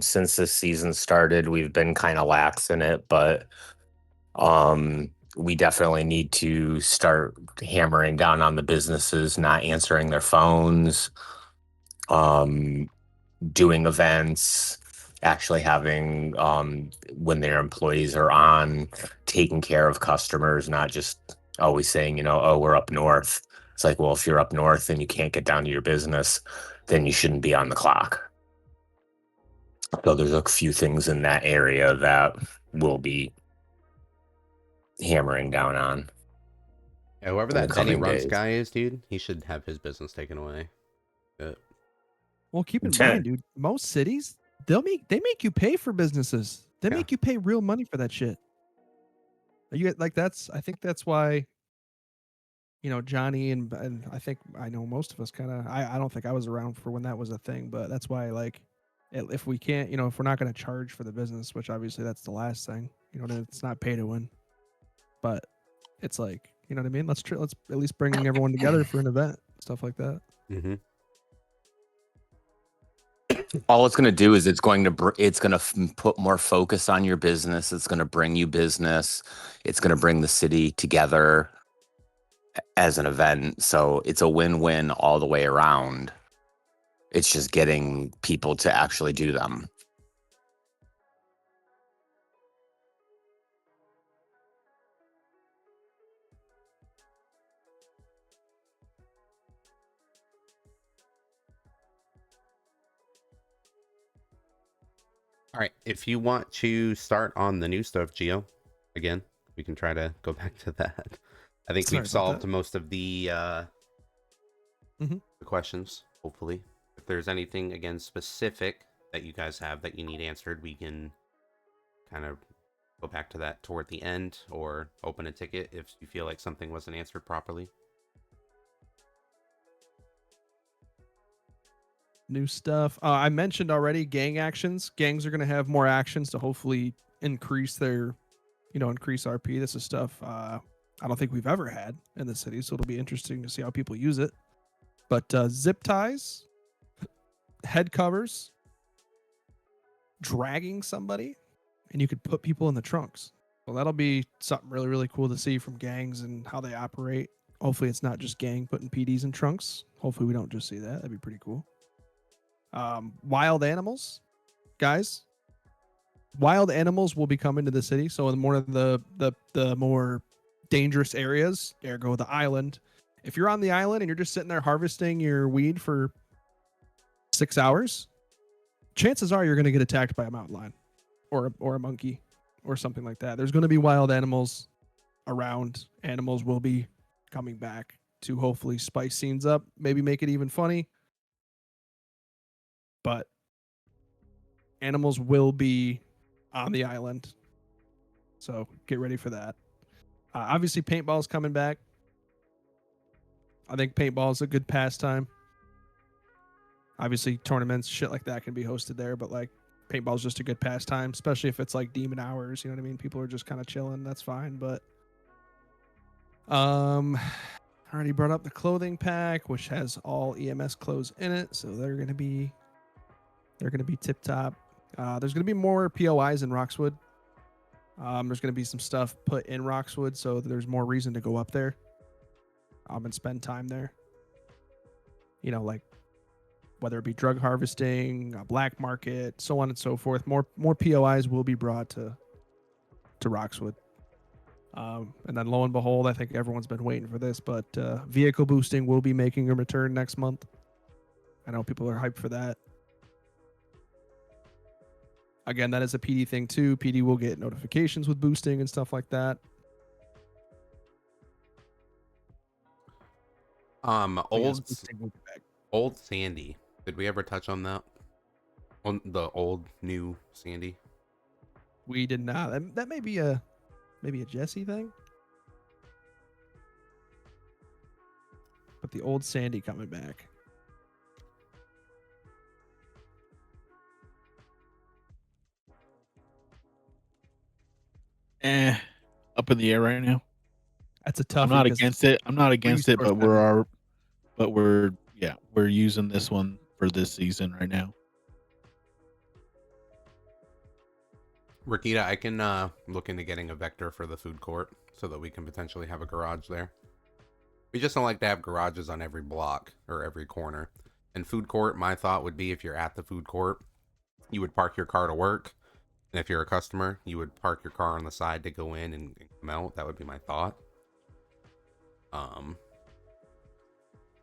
E: Since this season started, we've been kind of lax in it, but we definitely need to start hammering down on the businesses not answering their phones, doing events, actually having when their employees are on, taking care of customers, not just always saying, oh, we're up north. It's like, well, if you're up north and you can't get down to your business, then you shouldn't be on the clock. So there's a few things in that area that we'll be hammering down on.
B: Yeah, whoever
E: in the
B: that Benny
E: coming
B: Runts
E: days.
B: guy is, dude, he should have his business taken away.
A: Well, keep in mind, dude, most cities they make you pay for businesses. They make you pay real money for that shit. You get like that's I think that's why Johnny and I know most of us kind of I don't think I was around for when that was a thing, but that's why like if we can't, if we're not going to charge for the business, which obviously that's the last thing, it's not pay to win. But it's like, you know what I mean? Let's at least bring everyone together for an event, stuff like that.
B: Mm-hmm.
E: All it's going to do is it's going to put more focus on your business. It's going to bring you business. It's going to bring the city together as an event. So it's a win-win all the way around. It's just getting people to actually do them.
B: All right, if you want to start on the new stuff, Gio, again, we can try to go back to that. I think we've solved most of the questions, hopefully. If there's anything, again, specific that you guys have that you need answered, we can kind of go back to that toward the end or open a ticket if you feel like something wasn't answered properly.
A: New stuff. I mentioned already gang actions. Gangs are going to have more actions to hopefully increase their, increase RP. This is stuff I don't think we've ever had in the city, so it'll be interesting to see how people use it. But zip ties, head covers, dragging somebody, and you could put people in the trunks. Well, that'll be something really, really cool to see from gangs and how they operate. Hopefully it's not just gang putting PDs in trunks. Hopefully we don't just see that. That'd be pretty cool. Wild animals, guys. Wild animals will be coming to the city. So in more of the more dangerous areas, ergo the island. If you're on the island and you're just sitting there harvesting your weed for 6 hours, chances are you're going to get attacked by a mountain lion or a monkey or something like that. There's going to be wild animals around. Animals will be coming back to hopefully spice scenes up, maybe make it even funny. But animals will be on the island. So get ready for that. Obviously, paintball is coming back. I think paintball is a good pastime. Obviously, tournaments, shit like that can be hosted there, but like paintball is just a good pastime, especially if it's like demon hours. You know what I mean? People are just kind of chilling. That's fine. But I already brought up the clothing pack, which has all EMS clothes in it, so they're gonna be tip top. There's gonna be more POIs in Roxwood. There's gonna be some stuff put in Roxwood, so there's more reason to go up there. And spend time there. Like whether it be drug harvesting, a black market, so on and so forth. More POIs will be brought to Roxwood. And then lo and behold, I think everyone's been waiting for this, but vehicle boosting will be making a return next month. I know people are hyped for that. Again, that is a PD thing too. PD will get notifications with boosting and stuff like that.
B: Old Sandy. Did we ever touch on that? On the old new Sandy?
A: We did not. That may be a Jesse thing. But the old Sandy coming back.
D: Up in the air right now.
A: That's a tough.
D: I'm not against it. But we're using this one for this season right now.
B: Rakita, I can look into getting a vector for the food court so that we can potentially have a garage there. We just don't like to have garages on every block or every corner. And food court, my thought would be if you're at the food court, you would park your car to work. And if you're a customer, you would park your car on the side to go in and come out. That would be my thought.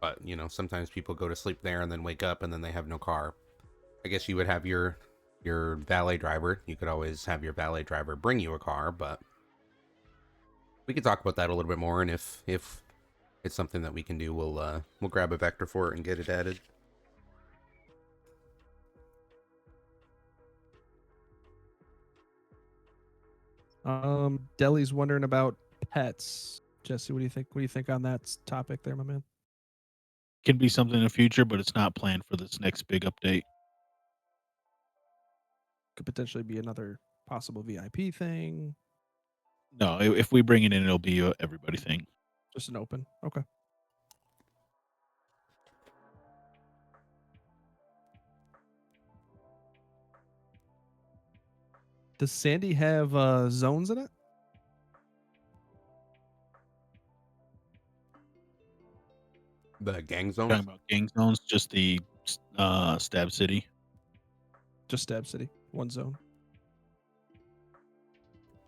B: But, sometimes people go to sleep there and then wake up and then they have no car. I guess you would have your valet driver. You could always have your valet driver bring you a car, but we could talk about that a little bit more, and if it's something that we can do, we'll grab a vector for it and get it added.
A: Deli's wondering about pets. Jesse, what do you think? What do you think on that topic there, my man?
D: Can be something in the future, but it's not planned for this next big update.
A: Could potentially be another possible VIP thing.
D: No, if we bring it in, it'll be a everybody thing.
A: Just an open. Okay. Does Sandy have zones in it?
B: The gang zones?
D: Talking about gang zones, just the Stab City.
A: Just Stab City. One zone.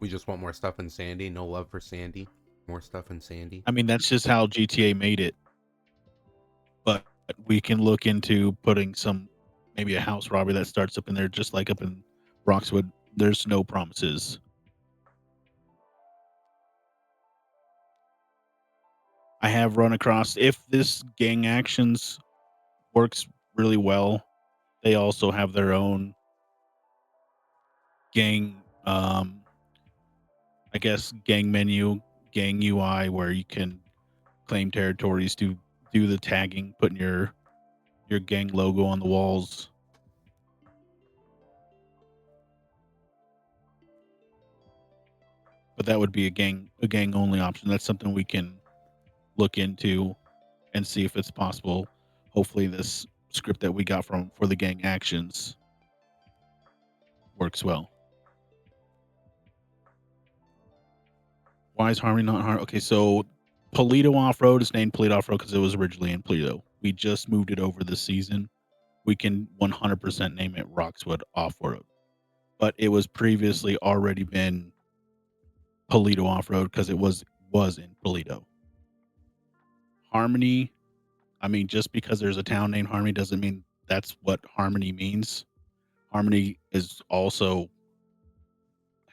B: We just want more stuff in Sandy. No love for Sandy. More stuff in Sandy.
D: I mean, that's just how GTA made it. But we can look into putting maybe a house robbery that starts up in there, just like up in Roxwood. There's no promises. I have run across, if this gang actions works really well, they also have their own gang, I guess, gang menu, gang UI, where you can claim territories to do the tagging, putting your gang logo on the walls. But that would be a gang only option. That's something we can look into and see if it's possible. Hopefully this script that we got for the gang actions works well. Why is Harmony not Harmony? Okay, so Polito Off-Road is named Polito Off-Road because it was originally in Polito. We just moved it over this season. We can 100% name it Roxwood Off-Road. But it was previously already been Polito Off-Road because it was in Polito. Harmony, I mean, just because there's a town named Harmony doesn't mean that's what Harmony means. Harmony is also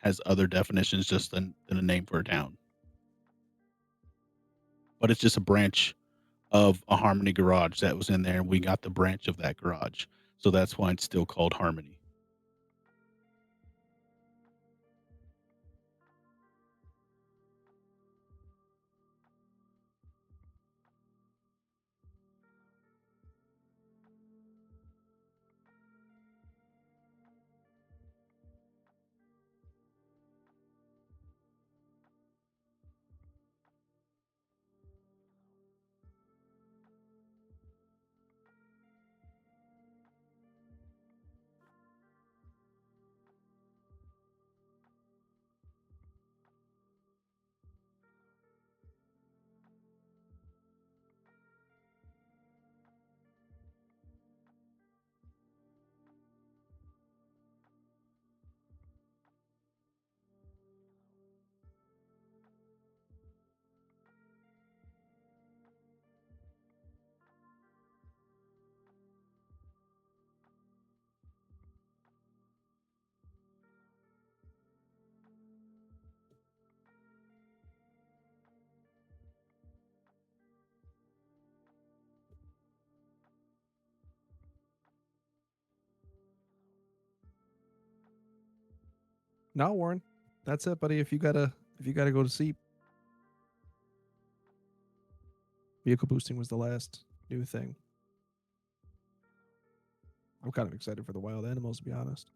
D: has other definitions just than a name for a town. But it's just a branch of a Harmony garage that was in there, and we got the branch of that garage. So that's why it's still called Harmony.
A: No, Warren. That's it, buddy. If you gotta go to sleep. Vehicle boosting was the last new thing. I'm kind of excited for the wild animals, to be honest.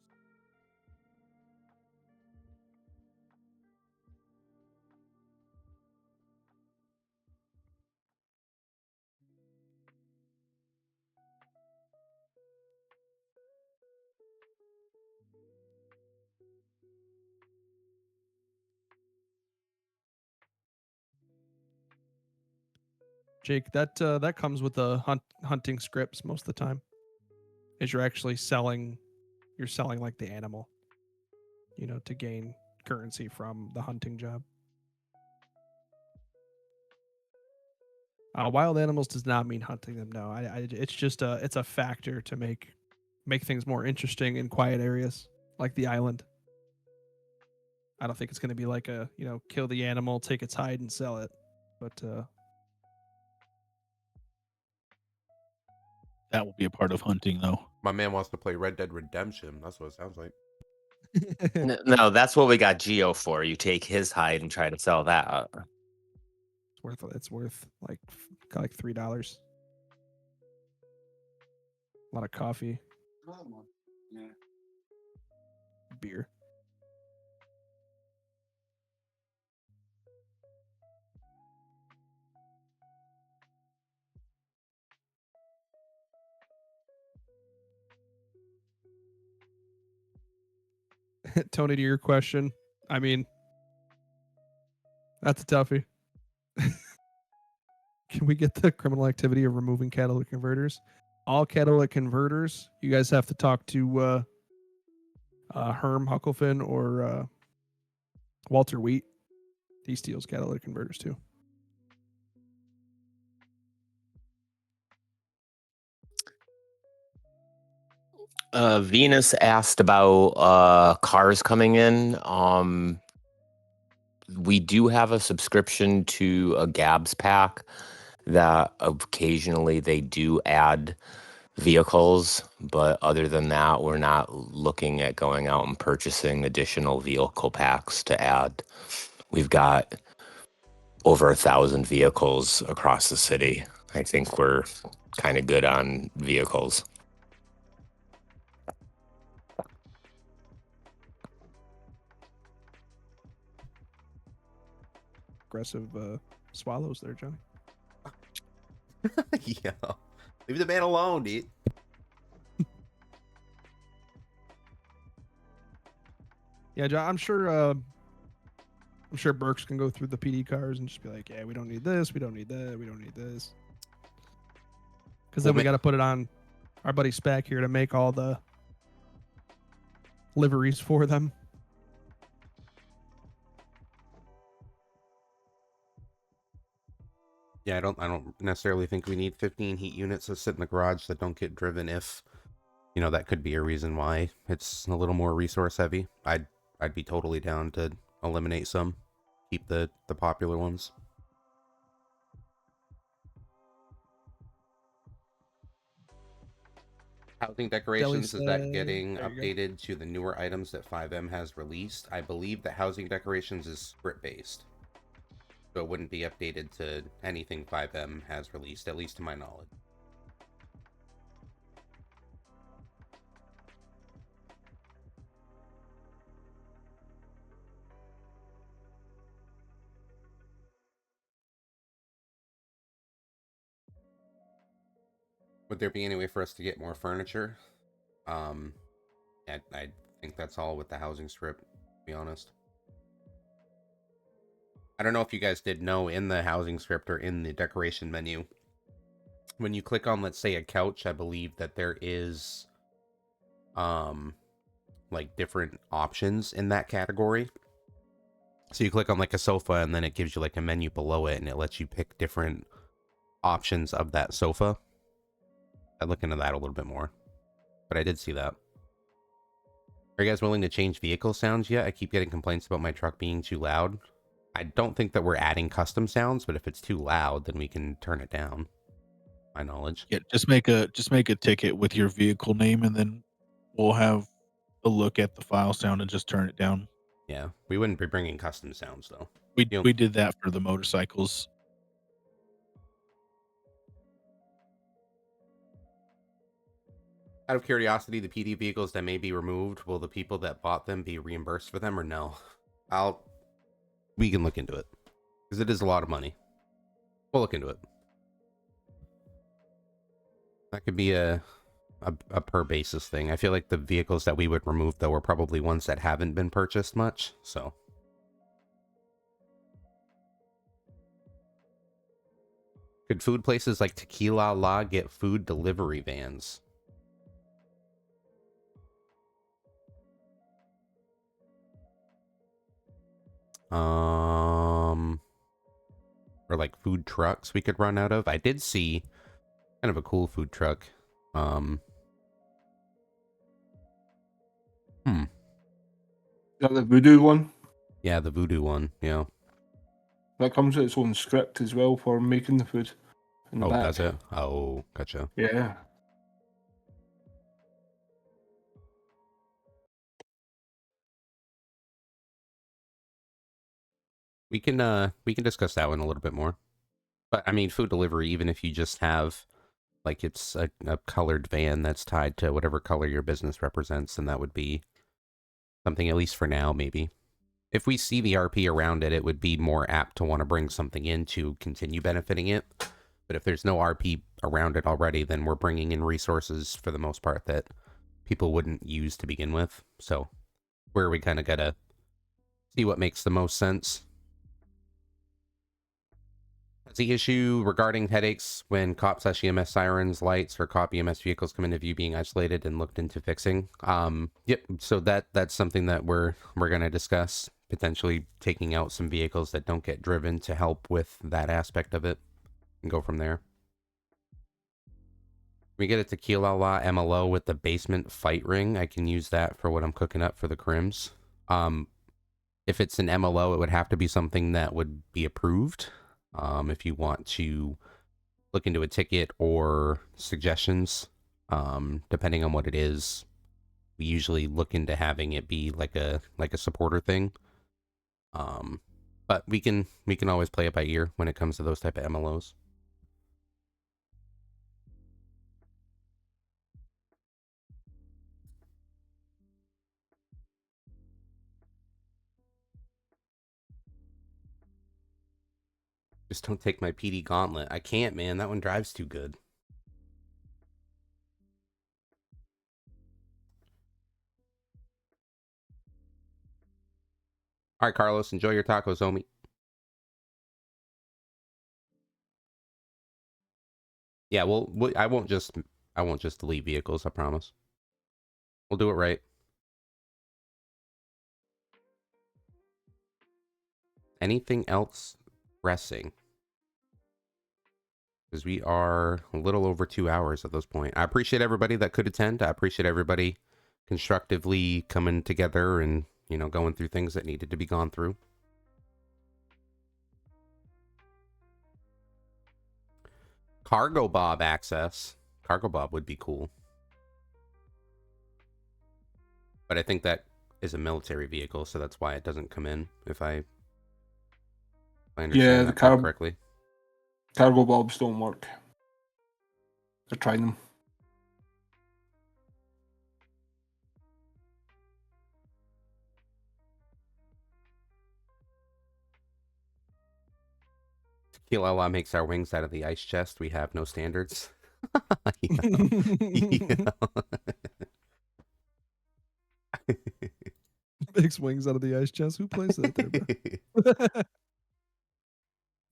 A: Jake, that comes with the hunting scripts most of the time. Is you're actually selling like the animal, to gain currency from the hunting job. Wild animals does not mean hunting them. No, it's just it's a factor to make things more interesting in quiet areas like the island. I don't think it's going to be like a kill the animal, take its hide, and sell it. But
D: that will be a part of hunting, though.
B: My man wants to play Red Dead Redemption. That's what it sounds like.
K: No, that's what we got Geo for. You take his hide and try to sell that.
A: It's worth like $3. A lot of coffee.
G: Yeah.
A: Beer. Tony, to your question, I mean, that's a toughie. Can we get the criminal activity of removing catalytic converters? All catalytic converters, you guys have to talk to Herm Huckelfin or Walter Wheat. He steals catalytic converters too.
K: Venus asked about cars coming in. We do have a subscription to a Gabs pack that occasionally they do add vehicles, but other than that, we're not looking at going out and purchasing additional vehicle packs to add. We've got over 1,000 vehicles across the city. I think we're kind of good on vehicles.
A: Aggressive swallows there, Johnny.
B: Yeah. Leave the man alone, dude.
A: Yeah, John, I'm sure Burks can go through the PD cars and just be like, yeah, we don't need this, we don't need that, we don't need this. Because then we got to put it on our buddy Spack here to make all the liveries for them.
B: Yeah, I don't necessarily think we need 15 heat units that sit in the garage that don't get driven. If that could be a reason why it's a little more resource heavy. I'd be totally down to eliminate some, keep the popular ones. Housing decorations, is that getting updated to the newer items that 5M has released? I believe that housing decorations is script based, so it wouldn't be updated to anything 5M has released, at least to my knowledge. Would there be any way for us to get more furniture? I think that's all with the housing strip, to be honest. I don't know if you guys did know, in the housing script or in the decoration menu, when you click on, let's say, a couch, I believe that there is like different options in that category. So you click on like a sofa and then it gives you like a menu below it and it lets you pick different options of that sofa. I'd look into that a little bit more, but I did see that. Are you guys willing to change vehicle sounds yet? I keep getting complaints about my truck being too loud. I don't think that we're adding custom sounds, but if it's too loud, then we can turn it down. My knowledge.
D: Yeah, just make a ticket with your vehicle name, and then we'll have a look at the file sound and just turn it down.
B: Yeah, we wouldn't be bringing custom sounds though.
D: We did that for the motorcycles.
B: Out of curiosity, the PD vehicles that may be removed, will the people that bought them be reimbursed for them or no? We can look into it, because it is a lot of money. We'll look into it. That could be a per basis thing. I feel like the vehicles that we would remove, though, are probably ones that haven't been purchased much, so. Could food places like Tequila La get food delivery vans? or like food trucks we could run out of. I did see kind of a cool food truck.
C: Is that the voodoo one?
B: Yeah, the voodoo one. Yeah.
C: That comes with its own script as well for making the food. In the
B: Oh,
C: back.
B: does it? Oh, gotcha.
C: Yeah.
B: We can discuss that one a little bit more. But I mean, food delivery, even if you just have like it's a colored van that's tied to whatever color your business represents, then that would be something, at least for now, maybe. If we see the RP around it, it would be more apt to want to bring something in to continue benefiting it. But if there's no RP around it already, then we're bringing in resources for the most part that people wouldn't use to begin with. So where we kind of gotta see what makes the most sense. That's the issue regarding headaches when cop/EMS sirens, lights, or cop EMS vehicles come into view being isolated and looked into fixing. Yep. So that's something that we're gonna discuss, potentially taking out some vehicles that don't get driven to help with that aspect of it, and go from there. We get a tequila la MLO with the basement fight ring. I can use that for what I'm cooking up for the crims. If it's an MLO, it would have to be something that would be approved. If you want to look into a ticket or suggestions, depending on what it is, we usually look into having it be like a supporter thing. But we can always play it by ear when it comes to those type of MLOs. Just don't take my PD gauntlet. I can't, man. That one drives too good. All right, Carlos, enjoy your tacos, homie. Yeah, well, I won't just delete vehicles, I promise. We'll do it right. Anything else pressing? Because we are a little over 2 hours at this point. I appreciate everybody that could attend. I appreciate everybody constructively coming together and, you know, going through things that needed to be gone through. Cargo Bob access. Cargo Bob would be cool. But I think that is a military vehicle, so that's why it doesn't come in, if I understand that correctly.
C: Cargo Bobs don't work. They're trying them.
B: Tequila makes our wings out of the ice chest. We have no standards. Yeah.
A: Makes wings out of the ice chest. Who plays that there, bro?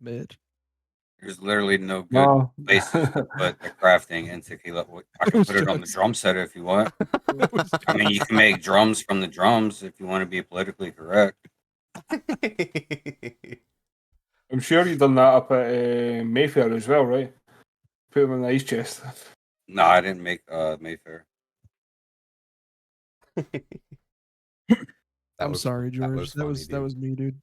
A: Mitch.
G: There's literally no good places to put the crafting in tequila. I can put it on the drum set if you want. I mean, you can make drums from the drums if you want to be politically correct.
C: I'm sure you've done that up at Mayfair as well, right? Put them in the ice chest.
G: No, I didn't make Mayfair.
A: I'm sorry, George. That was me, dude.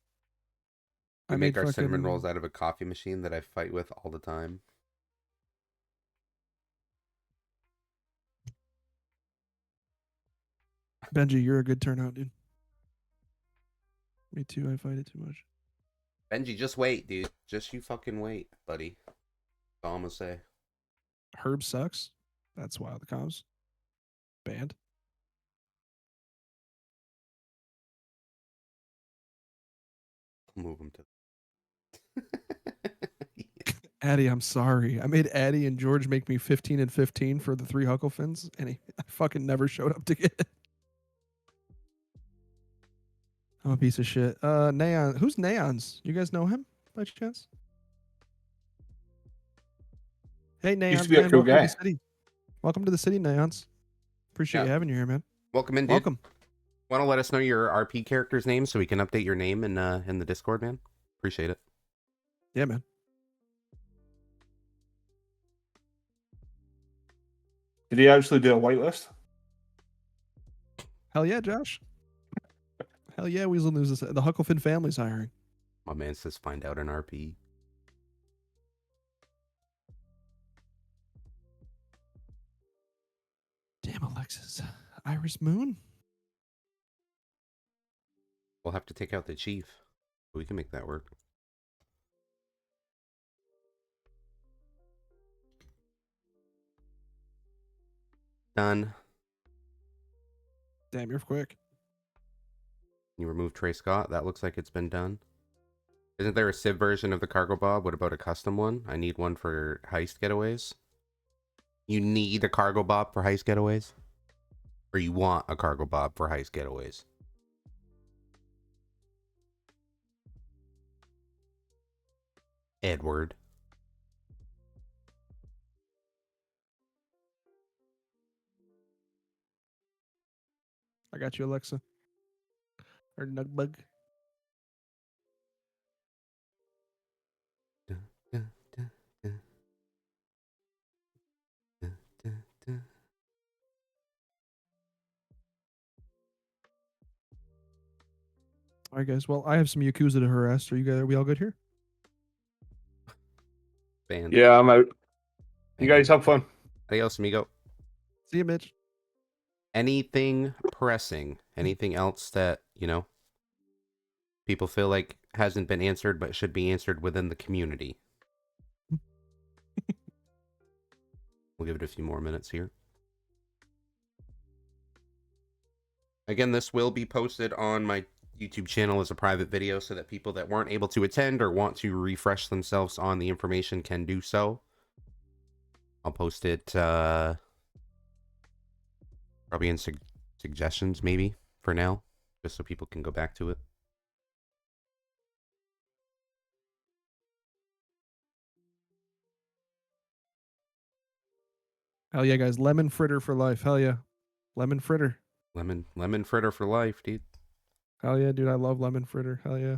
B: We make our cinnamon rolls out of a coffee machine that I fight with all the time.
A: Benji, you're a good turnout, dude. Me too. I fight it too much.
B: Benji, just wait, dude. Just you fucking wait, buddy. That's all I'm gonna say.
A: Herb sucks. That's why the comms. Banned.
B: Move him to.
A: Addy, I'm sorry. I made Addy and George make me 15 and 15 for the 3 Hucklefinns, and I fucking never showed up to get it. I'm a piece of shit. Neon. Who's Neons? You guys know him by chance? Hey, Neons, man.
C: Cool
A: Welcome to the city. Welcome to the city, Neons. Appreciate you having you here, man.
B: Welcome in, dude.
A: Welcome.
B: Want to let us know your RP character's name so we can update your name in the Discord, man? Appreciate it.
A: Yeah, man.
C: Did he actually do a whitelist?
A: Hell yeah, Josh. Hell yeah, Weasel News is the Hucklefin family's hiring.
B: My man says find out in RP.
A: Damn, Alexis. Iris Moon?
B: We'll have to take out the chief. We can make that work. Done.
A: Damn, you're quick.
B: You remove Trey Scott. That looks like it's been done. Isn't there a Civ version of the cargo bob? What about a custom one? I need one for heist getaways. You need a cargo bob for heist getaways? Or you want a cargo bob for heist getaways? Edward.
A: I got you, Alexa. Or Nugbug. All right, guys. Well, I have some Yakuza to harass. Are we all good here?
B: Band.
C: Yeah, I'm out. You guys have fun.
B: Adios, amigo.
A: See you, Mitch.
B: Anything pressing? Anything else that, people feel like hasn't been answered but should be answered within the community? We'll give it a few more minutes here. Again, this will be posted on my YouTube channel as a private video so that people that weren't able to attend or want to refresh themselves on the information can do so. I'll post it probably in suggestions maybe for now, just so people can go back to it.
A: Hell yeah, guys. Lemon fritter for life. Hell yeah. Lemon fritter.
B: Lemon fritter for life, dude.
A: Hell yeah, dude. I love lemon fritter. Hell yeah.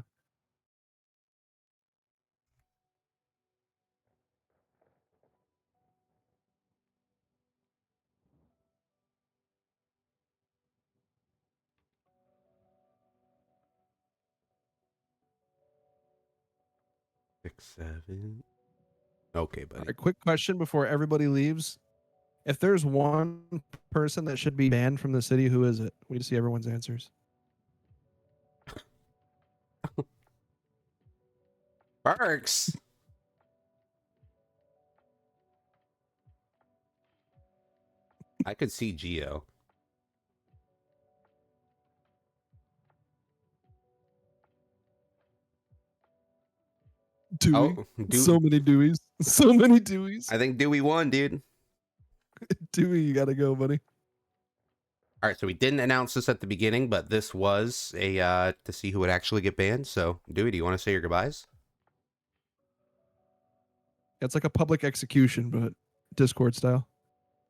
B: Six, 7. Okay, buddy.
A: All right, quick question before everybody leaves. If there's one person that should be banned from the city, who is it? We need to see everyone's answers.
B: Barks. I could see Geo.
A: Dewey.
B: Oh,
A: So many Deweys. So many Deweys.
B: I think Dewey won, dude.
A: Dewey, you gotta go, buddy.
B: All right, so we didn't announce this at the beginning, but this was a to see who would actually get banned. So, Dewey, do you want to say your goodbyes?
A: It's like a public execution, but Discord style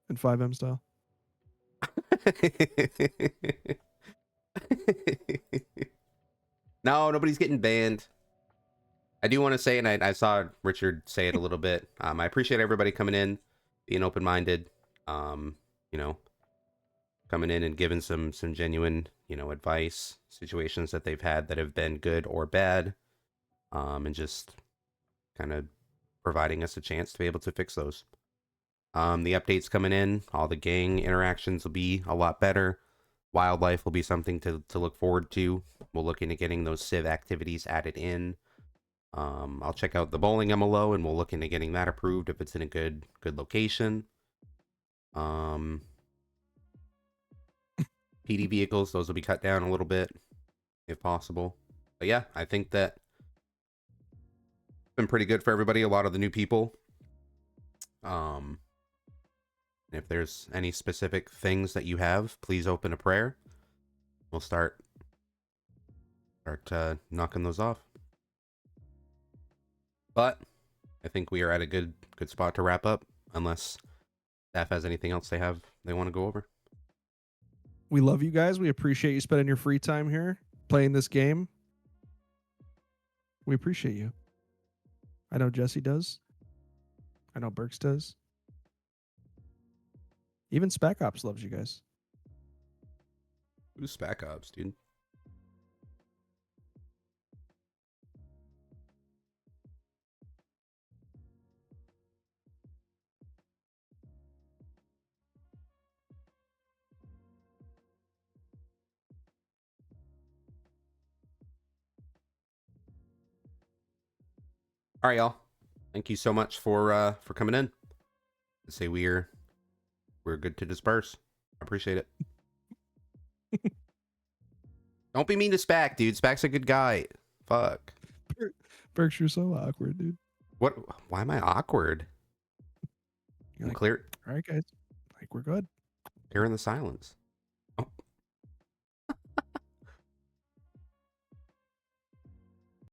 A: and 5M style.
B: No, nobody's getting banned. I do want to say, and I saw Richard say it a little bit. I appreciate everybody coming in, being open-minded, coming in and giving some genuine, advice, situations that they've had that have been good or bad, and just kind of providing us a chance to be able to fix those. The updates coming in, all the gang interactions will be a lot better. Wildlife will be something to look forward to. We're looking at getting those civ activities added in. I'll check out the bowling MLO and we'll look into getting that approved if it's in a good location. PD vehicles, those will be cut down a little bit if possible. But yeah, I think that it's been pretty good for everybody, a lot of the new people. If there's any specific things that you have, please open a prayer. We'll start knocking those off. But I think we are at a good spot to wrap up, unless staff has anything else they want to go over.
A: We love you guys. We appreciate you spending your free time here playing this game. We appreciate you. I know Jesse does. I know Burks does. Even Spec Ops loves you guys.
B: Who's Spec Ops, dude? All right, y'all. Thank you so much for coming in. I say we're good to disperse. I appreciate it. Don't be mean to Spac, dude. Spac's a good guy. Fuck.
A: Berks, you're so awkward, dude.
B: What? Why am I awkward?
A: You're
B: I'm
A: like,
B: clear.
A: all right, guys. Like, we're good.
B: Here in the silence.